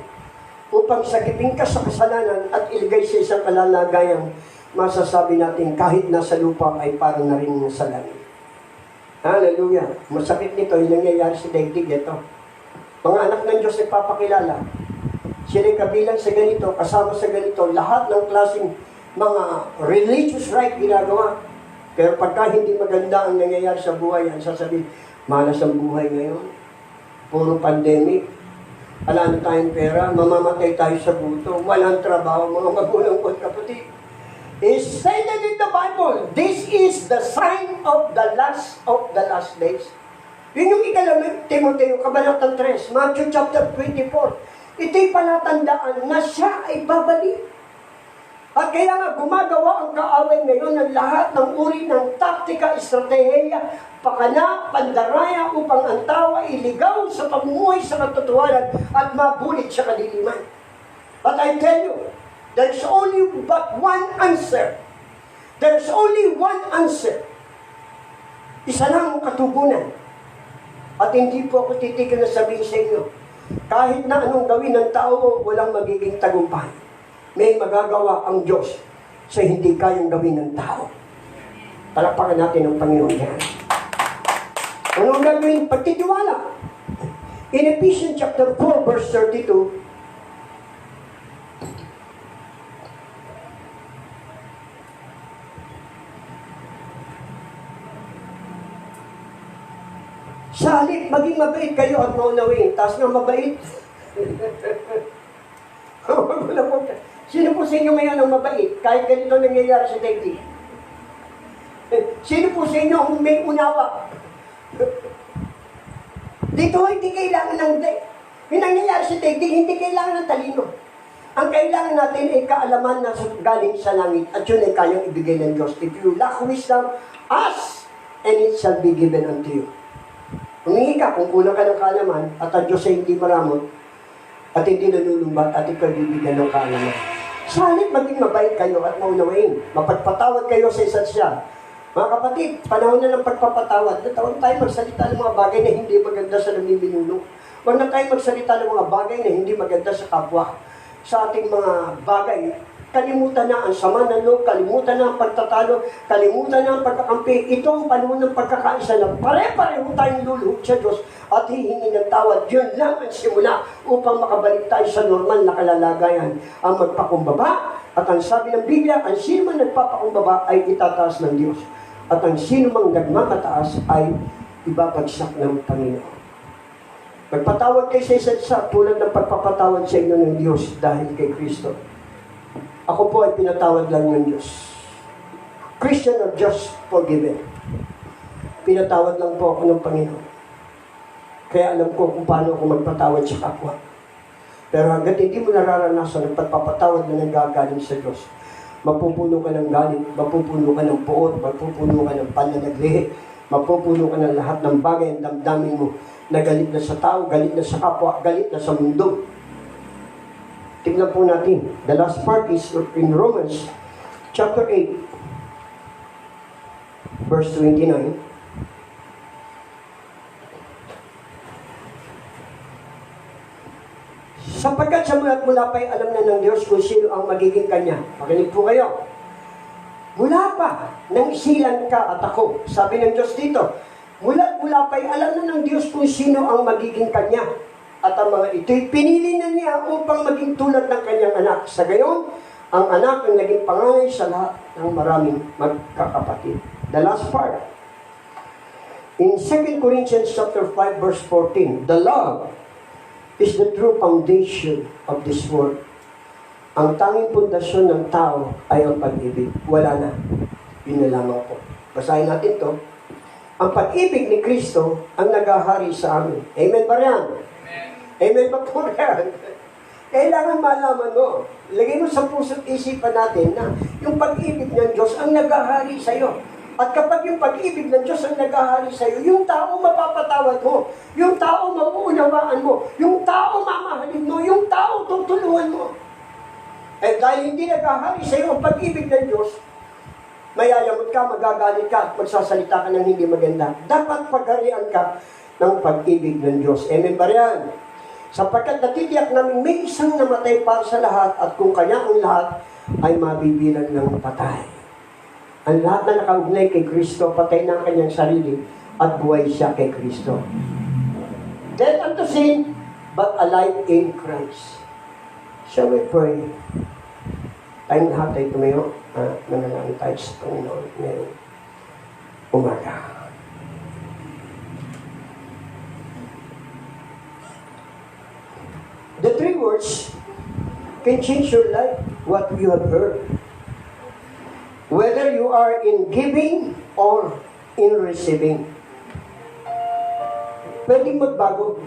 S2: Upang sagipin ka sa kasalanan at ilagay sa isang kalalagayang masasabi natin kahit nasa lupa ay parang na rin sa langit. Hallelujah. Masakit nito yung nangyayari sa daigdig ito. Mga anak ng Diyos ay papakilala. Sila kabilang sa ganito, kasama sa ganito, lahat ng klaseng mga religious right ginagawa. Pero pagka hindi maganda ang nangyayari sa buhay, ang sasabihin, malas ang buhay ngayon. Puro pandemic. Wala na tayong pera, mamamatay tayo sa gutom, walang trabaho, mga magulang ko at kapatid. It's stated in the Bible, this is the sign of the last days. Yun yung ikalamang Timoteo, Kabanatang 3, Matthew chapter 24. Ito'y palatandaan na siya ay babalik. At kaya nga gumagawa ang kaaway ngayon ng lahat ng uri ng taktika, estratehiya, pakana, pandaraya upang ang tao ay iligaw sa pamumuhay sa katotohanan at mabulit sa kadiliman. But I tell you, there's only but one answer. There's only one answer. Isa lang ang katugunan. At hindi po ako titigil na sabihin sa inyo, kahit na anong gawin ng tao, walang magiging tagumpay. May magagawa ang Diyos sa hindi kayang gawin ng tao. Palakpakan natin ang Panginoon yan. Anong gagawin? Pagtitiwala. In Ephesians chapter 4 verse 32, sa halip, maging mabait kayo at maunawain. Taas nga mabait. Sino po sa inyo ngayon ang mabait? Kahit ganito nangyayari sa daigdig. Sino po sa inyo ang may unawa? Dito hindi kailangan ng yung nangyayari sa daigdig, hindi kailangan ng talino. Ang kailangan natin ay kaalaman na galing sa langit at yun ay kayang ibigay ng Diyos. If you lack wisdom, ask and it shall be given unto you. Humingi ka kung kulang ka ng kaalaman at ang Diyos ay hindi maramot at hindi nanulumbat at ikaw bibigyan ng kaalaman. Sa halip maging mabait kayo at maunawain, mapagpatawad kayo sa isa't siya. Mga kapatid, panahon na ng pagpapatawad, natawag tayo magsalita ng mga bagay na hindi maganda sa namiminuno. Huwag na tayo magsalita ng mga bagay na hindi maganda sa kapwa. Sa ating mga bagay, kalimutan na ang sama ng loob, kalimutan na ang pagtatalo, kalimutan na ang pagkakampi. Ito ang panahon ng pagkakaisa na pare-pareho tayong luluhod sa Diyos at hihingi ng tawad. Yun lang ang simula upang makabalik tayo sa normal na kalalagayan. Ang magpakumbaba at ang sabi ng Biblia, ang sino man nagpapakumbaba ay itataas ng Diyos. At ang sino mang nagmamataas ay ibabagsak ng Panginoon. Magpatawad kayo sa isa't isa tulad ng pagpapatawad sa inyo ng Diyos dahil kay Kristo. Ako po ay pinatawad lang ng Diyos. Christian are just forgiven. Pinatawad lang po ako ng Panginoon. Kaya alam ko kung paano ako magpatawad sa kapwa. Pero hanggat hindi mo nararanasan ang pagpapatawad na nanggagaling sa Diyos, mapupuno ka ng galit, mapupuno ka ng puot, mapupuno ka ng pananagli, mapupuno ka ng lahat ng bagay ang damdamin mo na galit na sa tao, galit na sa kapwa, galit na sa mundo. Tingnan po natin. The last part is in Romans chapter 8 verse 29. Sapagkat sa mula't mula pa'y alam na ng Diyos kung sino ang magiging Kanya. Makinig po kayo. Mula pa, nang isilan ka at ako. Sabi ng Diyos dito, mula't mula pa'y alam na ng Diyos kung sino ang magiging Kanya. At ang mga ito'y pinili na niya upang maging tulad ng Kanyang anak. Sa gayon, ang anak ang naging panganay sa lahat ng maraming magkakapatid. The last part. In 2 Corinthians chapter 5 verse 14, the love is the true foundation of this world. Ang tanging pundasyon ng tao ay ang pag-ibig. Wala na. Yun na lamang po. Basahin natin to. Ang pag-ibig ni Kristo ang naghahari sa amin. Amen ba yan? Amen ba po yan? Kailangan malaman mo. Lagay mo sa puso't isipan natin na yung pag-ibig ng Diyos ang naghahari sa iyo. At kapag yung pag-ibig ng Diyos ang naghahari sa iyo, yung tao mapapatawad mo, yung tao mauunawaan mo, yung tao mamahalin mo, yung tao tutulungan mo. Eh dahil hindi naghahari sa iyo ang pag-ibig ng Diyos, mayayamot ka, magagalit ka, magsasalita ka ng hindi maganda. Dapat pagharian ka ng pag-ibig ng Diyos. Amen ba yan? Sapagkat natitiyak namin may isang namatay para sa lahat at kung kanya ang lahat ay mabibilang ng patay. Ang lahat na nakaugnay kay Kristo, patay na ang kanyang sarili at buhay siya kay Kristo. Dead unto sin, but alive in Christ. Shall we pray? Tayong lahat ay tumayo. Manalangin tayo sa Panginoon ngayong umaga. The three words can change your life, what you have heard. Whether you are in giving or in receiving. Pwedeng magbago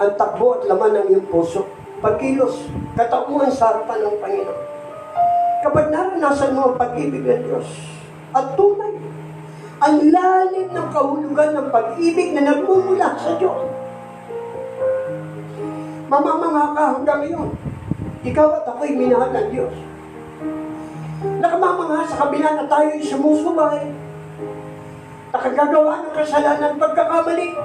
S2: ang takbo at laman ng iyong puso. Pagkilos, katauhan sa harapan ng Panginoon. Kapag naranasan mo ang pag-ibig ng Diyos at tunay, ang lalim ng kahulugan ng pag-ibig na nagmumula sa Diyos. Mamamangha ka hanggang ngayon. Ikaw at ako'y minahal ng Diyos. Nakamamangha sa kabila na tayo'y sumusubay. Nakagagawa ng kasalanan pagkakamali.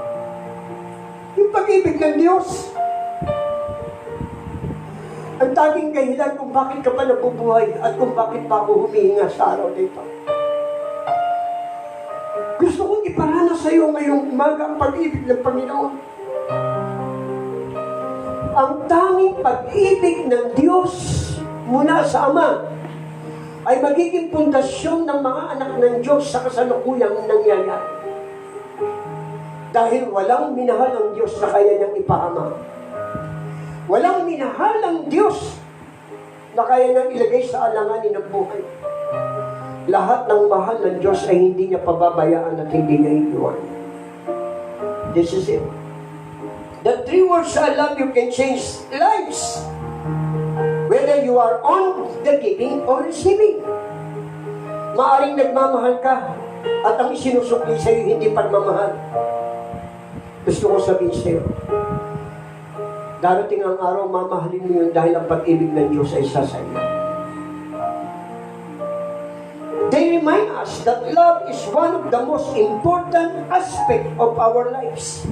S2: Yung pag-ibig ng Diyos. Ang taging kahilan kung bakit ka pa nabubuhay at kung bakit pa ako humihinga sa araw dito. Gusto kong iparana sa iyo ngayong umaga ang pag-ibig ng Panginoon. Ang tanging pag-ibig ng Diyos mula sa Ama ay magiging pundasyon ng mga anak ng Diyos sa kasalukuyang nangyayari. Dahil walang minahal ang Diyos na kaya niyang ipaama. Walang minahal ang Diyos na kaya niyang ilagay sa alanganin ng buhay. Lahat ng mahal ng Diyos ay hindi niya pababayaan at hindi niya iiwan. This is it. The three words I love you can change lives. Whether you are on the giving or receiving. Maaring nagmamahal ka, At ang isinusukli sa iyo, hindi pagmamahal. Gusto ko sabihin sa iyo, darating ang araw, mamahalin mo yun dahil ang pag-ibig ng Diyos ay isa sa iyo. They remind us that love is one of the most important aspects of our lives.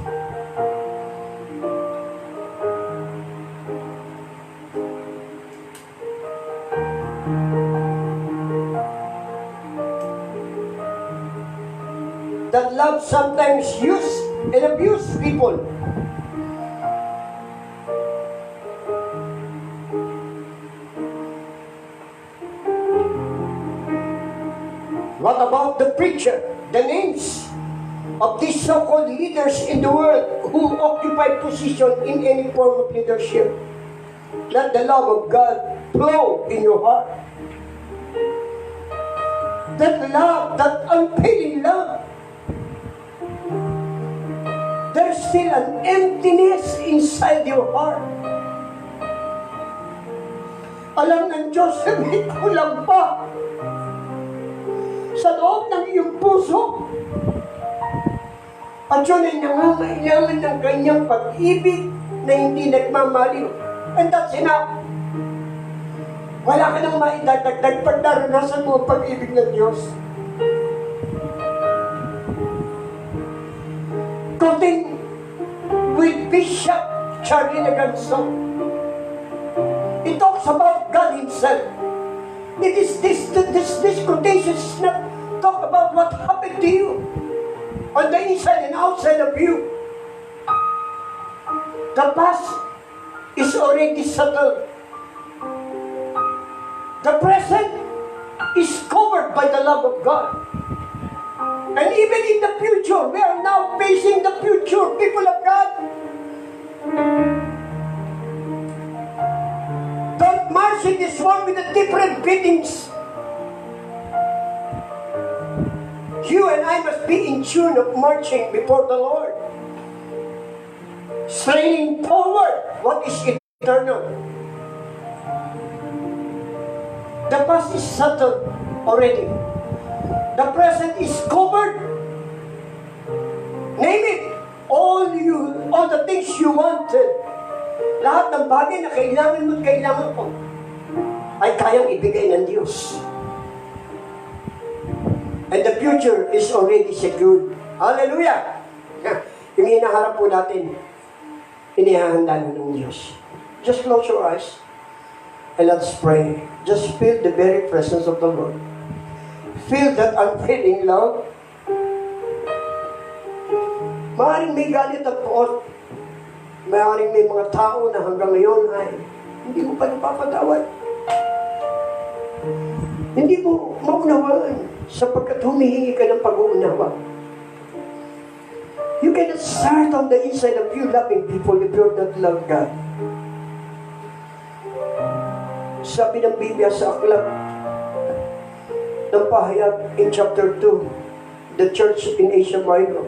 S2: That love sometimes use and abuse people. What about the preacher? The names of these so-called leaders in the world who occupy position in any form of leadership. Let the love of God flow in your heart. That love, that unfailing love. There's still an emptiness inside your heart. Alam ng Diyos na may kulang pa sa loob ng iyong puso. At yun ay nangangailangan ng kanyang pag-ibig na hindi nagmamaliw. And that's enough. Wala ka nang maidadagdag pag naranasan mo ang pag-ibig ng Diyos. Quoting with Bishop Charlie Leganzo, he talks about God Himself. This quotation is not talk about what happened to you on the inside and outside of you. The past is already settled. The present is covered by the love of God. And even in the future, we are now facing the future, people of God. Don't march in this world with the different beatings. You and I must be in tune of marching before the Lord. Straining forward what is eternal. The past is settled already. The present is covered. Name it. All the things you wanted. Lahat ng bagay na kailangan mo at kailangan ko ay kayang ibigay ng Diyos. And the future is already secured. Hallelujah! Yung hinaharap po natin, inihahanda na ng Diyos. Just close your eyes and let's pray. Just feel the very presence of the Lord. Feel that unfailing love. Maaaring may galit at poot. Maaaring may mga tao na hanggang ngayon ay hindi mo pa napapatawad. Hindi mo maunawaan sapagkat humihingi ka ng pag-uunawa. You cannot start on the inside of you loving people if you don't love God. Sabi ng Biblia sa aklat ng pahayag in chapter 2, the church in Asia Minor.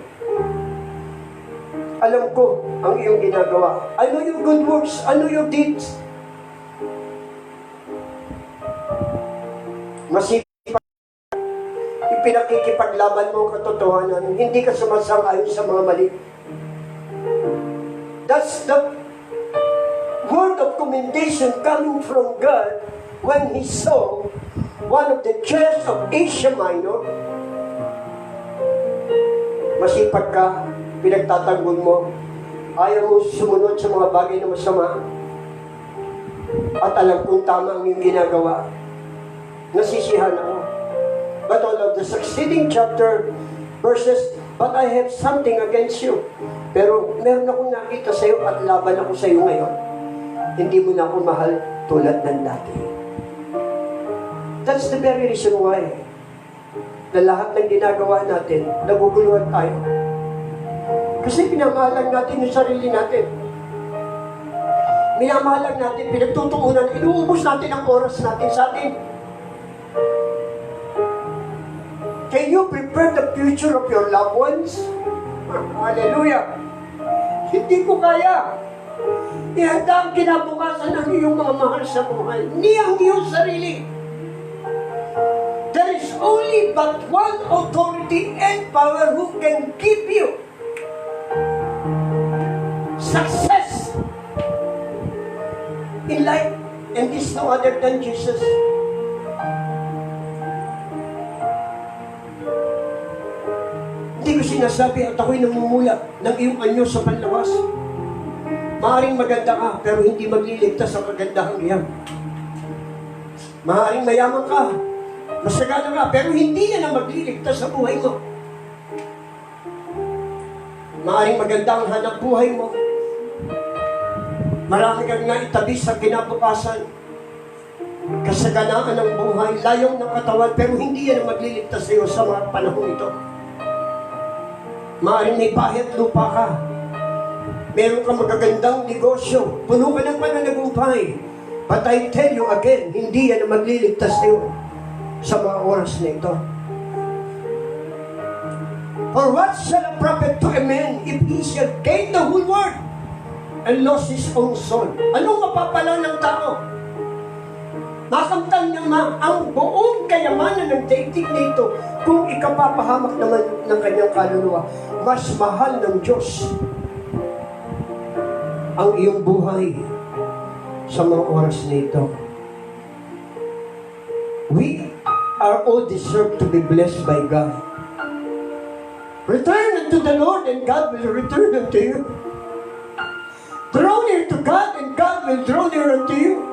S2: Alam ko ang iyong ginagawa. I know your good works. I know your deeds. Masipag, ipinakikipaglaban mo ang katotohanan. Hindi ka sumasang-ayon sa mga mali. That's the word of commendation coming from God when He saw one of the church of Asia Minor. Masipag ka, pinagtatanggol mo, ayaw mo sumunod sa mga bagay na masama, at alam kong tama ang iyong ginagawa. Nasisihan ako. But all of the succeeding chapter, verses, but I have something against you. Pero meron akong nakita sa iyo at laban ako sa iyo ngayon. Hindi mo na ako mahal tulad ng dati. That's the very reason why na lahat ng ginagawa natin, naguguluhan tayo. Kasi pinamahalang natin yung sarili natin. Minamahalang natin, pinagtutuunan, inuubos natin ang oras natin sa atin. Can you prepare the future of your loved ones? Hallelujah! Hindi ko kaya. Ihanda ang kinabukasan ng iyong mga mahal sa buhay. Hindi ang iyong sarili. There is only only but one authority and power who can give you success in life, and this no other than Jesus. Hindi ko sinasabi at ako'y namumuya ng iyong anyo sa panlawas. Maaring maganda ka, pero hindi magliligtas sa kagandahan iyan. Maaring mayaman ka, masagana ka, pero hindi yan ang magliligtas sa buhay mo. Maaring maganda ang hanap buhay mo. Marami kang nga itabi sa kinabukasan. Kasaganaan ng buhay, layong ng katawan, pero hindi yan ang magliligtas sa iyo sa mga panahon ito. Maaring may bahay at lupa ka. Meron kang magagandang negosyo. Puno ka ng pananagumpay. But I tell you again, hindi yan ang magliligtas sa iyo sa mga oras na ito. For what shall a prophet to a man if he shall gain the whole world and lost his own soul? Anong mapapala ng tao? Makamtan niya ang buong kayamanan ng daigdig na ito kung ikapapahamak naman ng kanyang kaluluwa. Mas mahal ng Diyos ang iyong buhay sa mga oras na ito. We are all deserved to be blessed by God. Return unto the Lord and God will return unto you. Draw near to God and God will draw near unto you.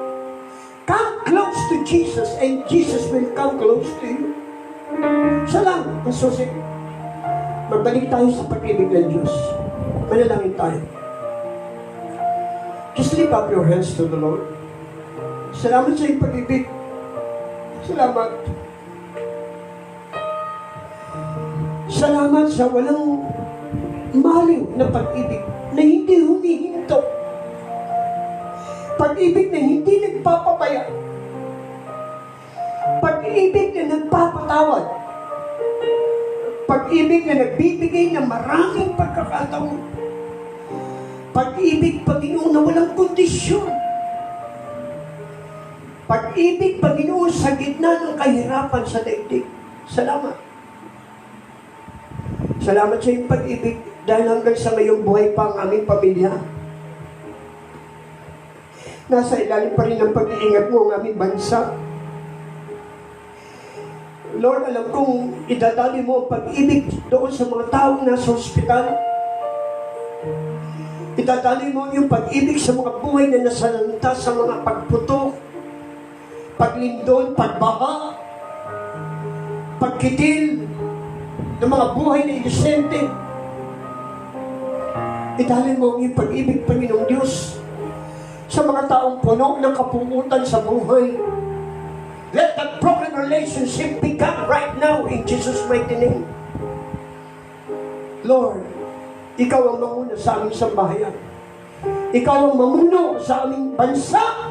S2: Come close to Jesus and Jesus will come close to you. Siya lang ang susi. Magbalik tayo sa pag-ibig ng Diyos. Manalangin tayo. Just lift up your hands to the Lord. Salamat sa iyong pag-ibig. Salamat. Salamat sa walang maliw na pag-ibig na hindi humihinto. Pag-ibig na hindi nagpapabaya. Pag-ibig na nagpapatawad. Pag-ibig na nagbibigay ng maraming pagkakataon. Pag-ibig, Panginoon, na walang kondisyon. Pag-ibig, Panginoon, sa gitna ng kahirapan sa daigdig. Salamat. Salamat sa iyong pag-ibig dahil hanggang sa ngayong buhay pa ang aming pamilya. Nasa ilalim pa rin ang pag-iingat mo ang aming bansa. Lord, alam kong idadali mo ang pag-ibig doon sa mga taong nasa ospital. Idadali mo yung pag-ibig sa mga buhay na nasalanta sa mga pagputok, paglindol, pagbaha, pagkitil ng mga buhay na inosente. Idali mo ang iyong pag-ibig, Panginoong Diyos, sa mga taong puno ng kapumutan sa buhay. Let that broken relationship become right now in Jesus' mighty name. Lord, Ikaw ang mamuna sa aming sambahayan. Ikaw ang mamuno sa aming bansa.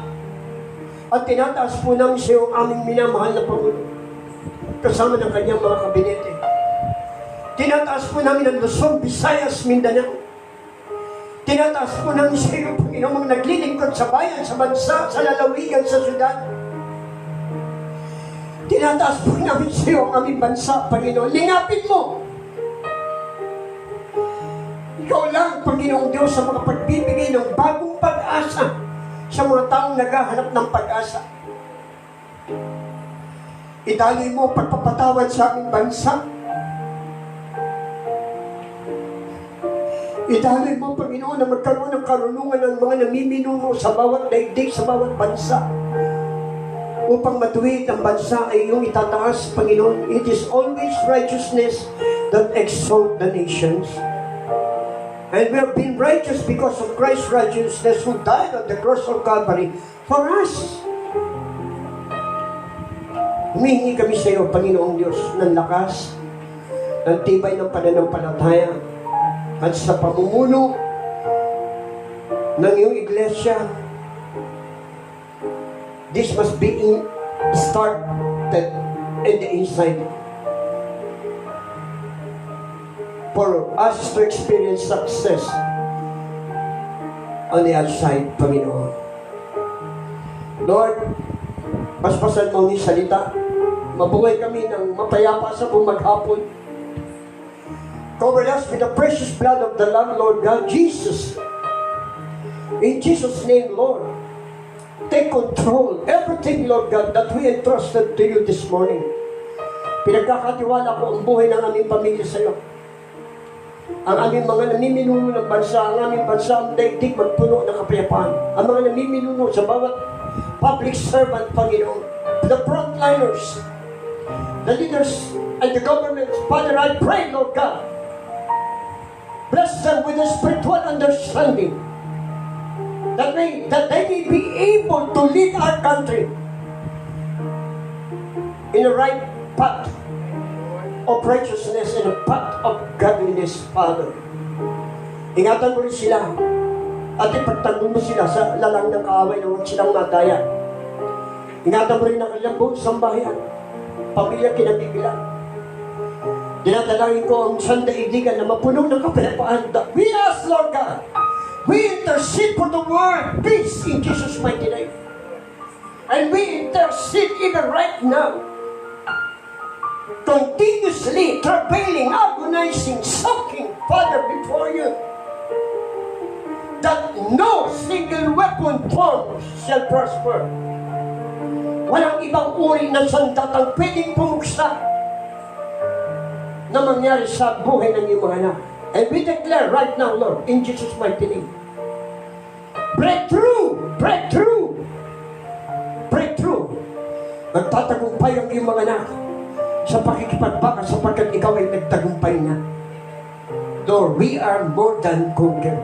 S2: At tinataas po namin sa iyo ang aming minamahal na Pangulo, kasama ng kanyang mga kabinete. Tinataas po namin ang Luzon, Visayas, Mindanao. Tinataas po namin sa iyo, Panginoon, mga naglilingkod sa bayan, sa bansa, sa lalawigan, sa syudad. Tinataas po namin sa iyo ang aming bansa, Panginoon. Lingapin mo. Ikaw lang, Panginoong Diyos, sa mga pagbibigay ng bagong pag-asa sa mga taong naghahanap ng pag-asa. Idaloy mo pagpapatawad sa aming bansa. Idaloy mo, Panginoon, na magkaroon ng karunungan ng mga namiminuno sa bawat daigdig, sa bawat bansa. Upang matuwid ang bansa ay iyong itataas, Panginoon. It is always righteousness that exalt the nations. And we have been righteous because of Christ's righteousness who died on the cross of Calvary for us. Humihingi kami sa iyo, Panginoong Diyos, ng lakas, ng tibay ng pananampalataya, at sa pamumuno ng iyong iglesia. This must be started in the inside for us to experience success on the outside, Panginoon. Lord, paspasan mo ang iyong salita. Mabuhay kami ng mapayapa sa buong maghapon. Cover us with the precious blood of the Lamb, Lord God, Jesus. In Jesus' name, Lord, take control. Everything, Lord God, that we entrusted to you this morning. Pinagkakatiwala ko ang buhay ng aming pamilya sa iyo. Ang aming mga namiminuno ng bansa, ang aming bansa ang daigdig magpuno ng kapayapaan. Ang mga namiminuno sa bawat public servant, Panginoon, the frontliners, the leaders and the government, Father, I pray, Lord God, bless them with a spiritual understanding that they may be able to lead our country in the right path of righteousness and a path of godliness, Father. Ingatan mo rin sila at ipagtanggol mo sila sa lalang ng kaaway na huwag silang madaya. Ingatan mo rin ang kanilang buong sambahayan, pamilya kinabibilang. Dinadalangin ko ang sandaigdigan na mapuno ng kapayapaan. We ask, Lord God, we intercede for the world peace in Jesus' mighty name. And we intercede even right now, continuously travailing, agonizing, sucking, Father, before you, that no single weapon formed shall prosper. Walang ibang uri ng sandatang pwedeng pumuksa na mangyari sa buhay ng iyong mga anak. And we declare right now, Lord, in Jesus' mighty name, breakthrough! Breakthrough! Breakthrough! Nagtatagumpay ang iyong mga anak sa pakikipagbaka sapagkat ikaw ay nagtagumpay na. Lord, we are more than conquerors.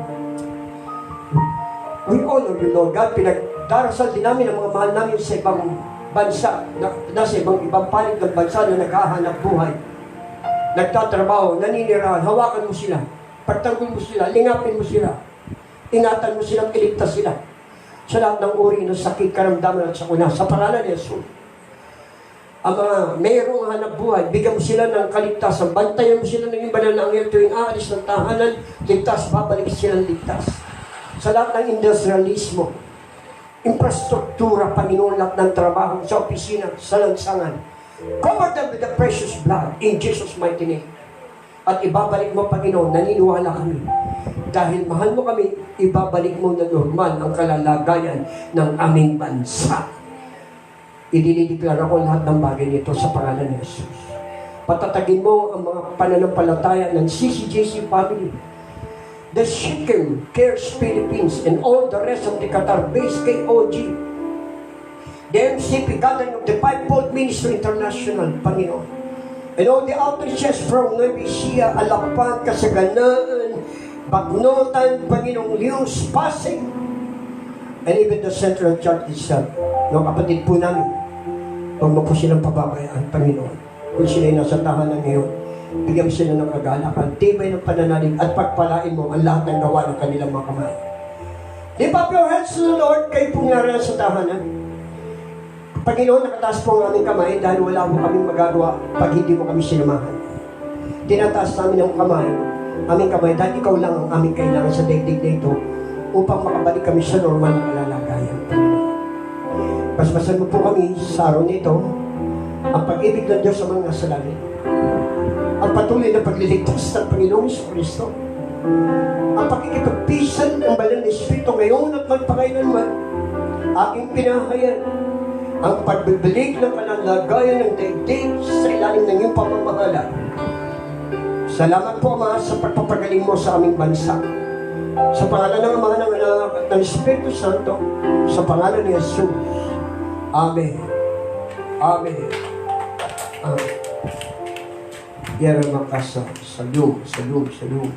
S2: We honor you, Lord God. Pinagdarasal din namin ang mga mahal namin sa ibang bansa, nasa ibang panig ng bansa na naghahanap buhay, nagtatrabaho, naninirahan. Hawakan mo sila, pagtanggol mo sila, lingapin mo sila, ingatan mo silang iligtas sila sa lahat ng uri ng sakit, karamdaman at sakuna. Sa pangalan ni Jesus, ang mga mayroong hanap buhay, bigyan mo sila ng kaligtasan, bantayan mo sila ng banal na anghel tuwing aalis ng tahanan, ligtas, babalik silang ligtas. Sa lahat ng industrialismo, infrastruktura, Panginoon, lahat ng trabaho, sa opisina, sa lansangan, cover them with the precious blood in Jesus' mighty name. At ibabalik mo, Panginoon, naniniwala kami. Dahil mahal mo kami, ibabalik mo na normal ang kalalagayan ng aming bansa. Idinideklara ko lahat ng bagay nito sa pangalan ni Jesus. Patatagin mo ang mga pananampalataya ng CCJC family, the Shechem Cares Philippines, and all the rest of the Qatar-based KOG, the MCP Gathering of the Fivefold Ministry International, Panginoon, and all the outreaches from Nueva Ecija, Alapan, Kasaganaan, Bagnotan, Panginoong Lius, Pasig, and even the Central Church itself. Mga kapatid po namin, huwag mo po silang pababayaan, Panginoon. Kung sila'y nasa tahanan ngayon, bigyan mo sila ng kagalakan, tibay ng pananalig, at pagpalain mo ang lahat ng gawa ng kanilang mga kamay. Lift up your hands to the Lord, kayo pong nariyan sa tahanan. Panginoon, nakataas po ang aming kamay dahil wala mo kaming magagawa pag hindi mo kami sinamahan. Tinataas namin ang aming kamay dahil ikaw lang ang aming kailangan sa daigdig na ito upang makabalik kami sa normal na kalalagayan, Panginoon. Basbasan mo po kami sa araw nito ang pag-ibig ng Diyos sa mga nasa langit, ang patuloy na pagliligtas ng Panginoong Kristo, ang pakikipagpisan ng banal na Espiritu ngayon at magpakailanman, aking pinahayag ang pagbibalik ng kalalagayan ng daigdig sa ilalim ng iyong pamamahala. Salamat po, Ama, sa pagpapagaling mo sa aming bansa. Sa pangalan ng Ama, ng Anak at ng Espiritu Santo, sa pangalan ni Jesus. Amen. Amen. Amen. Yara makasa, salud, salud, salud.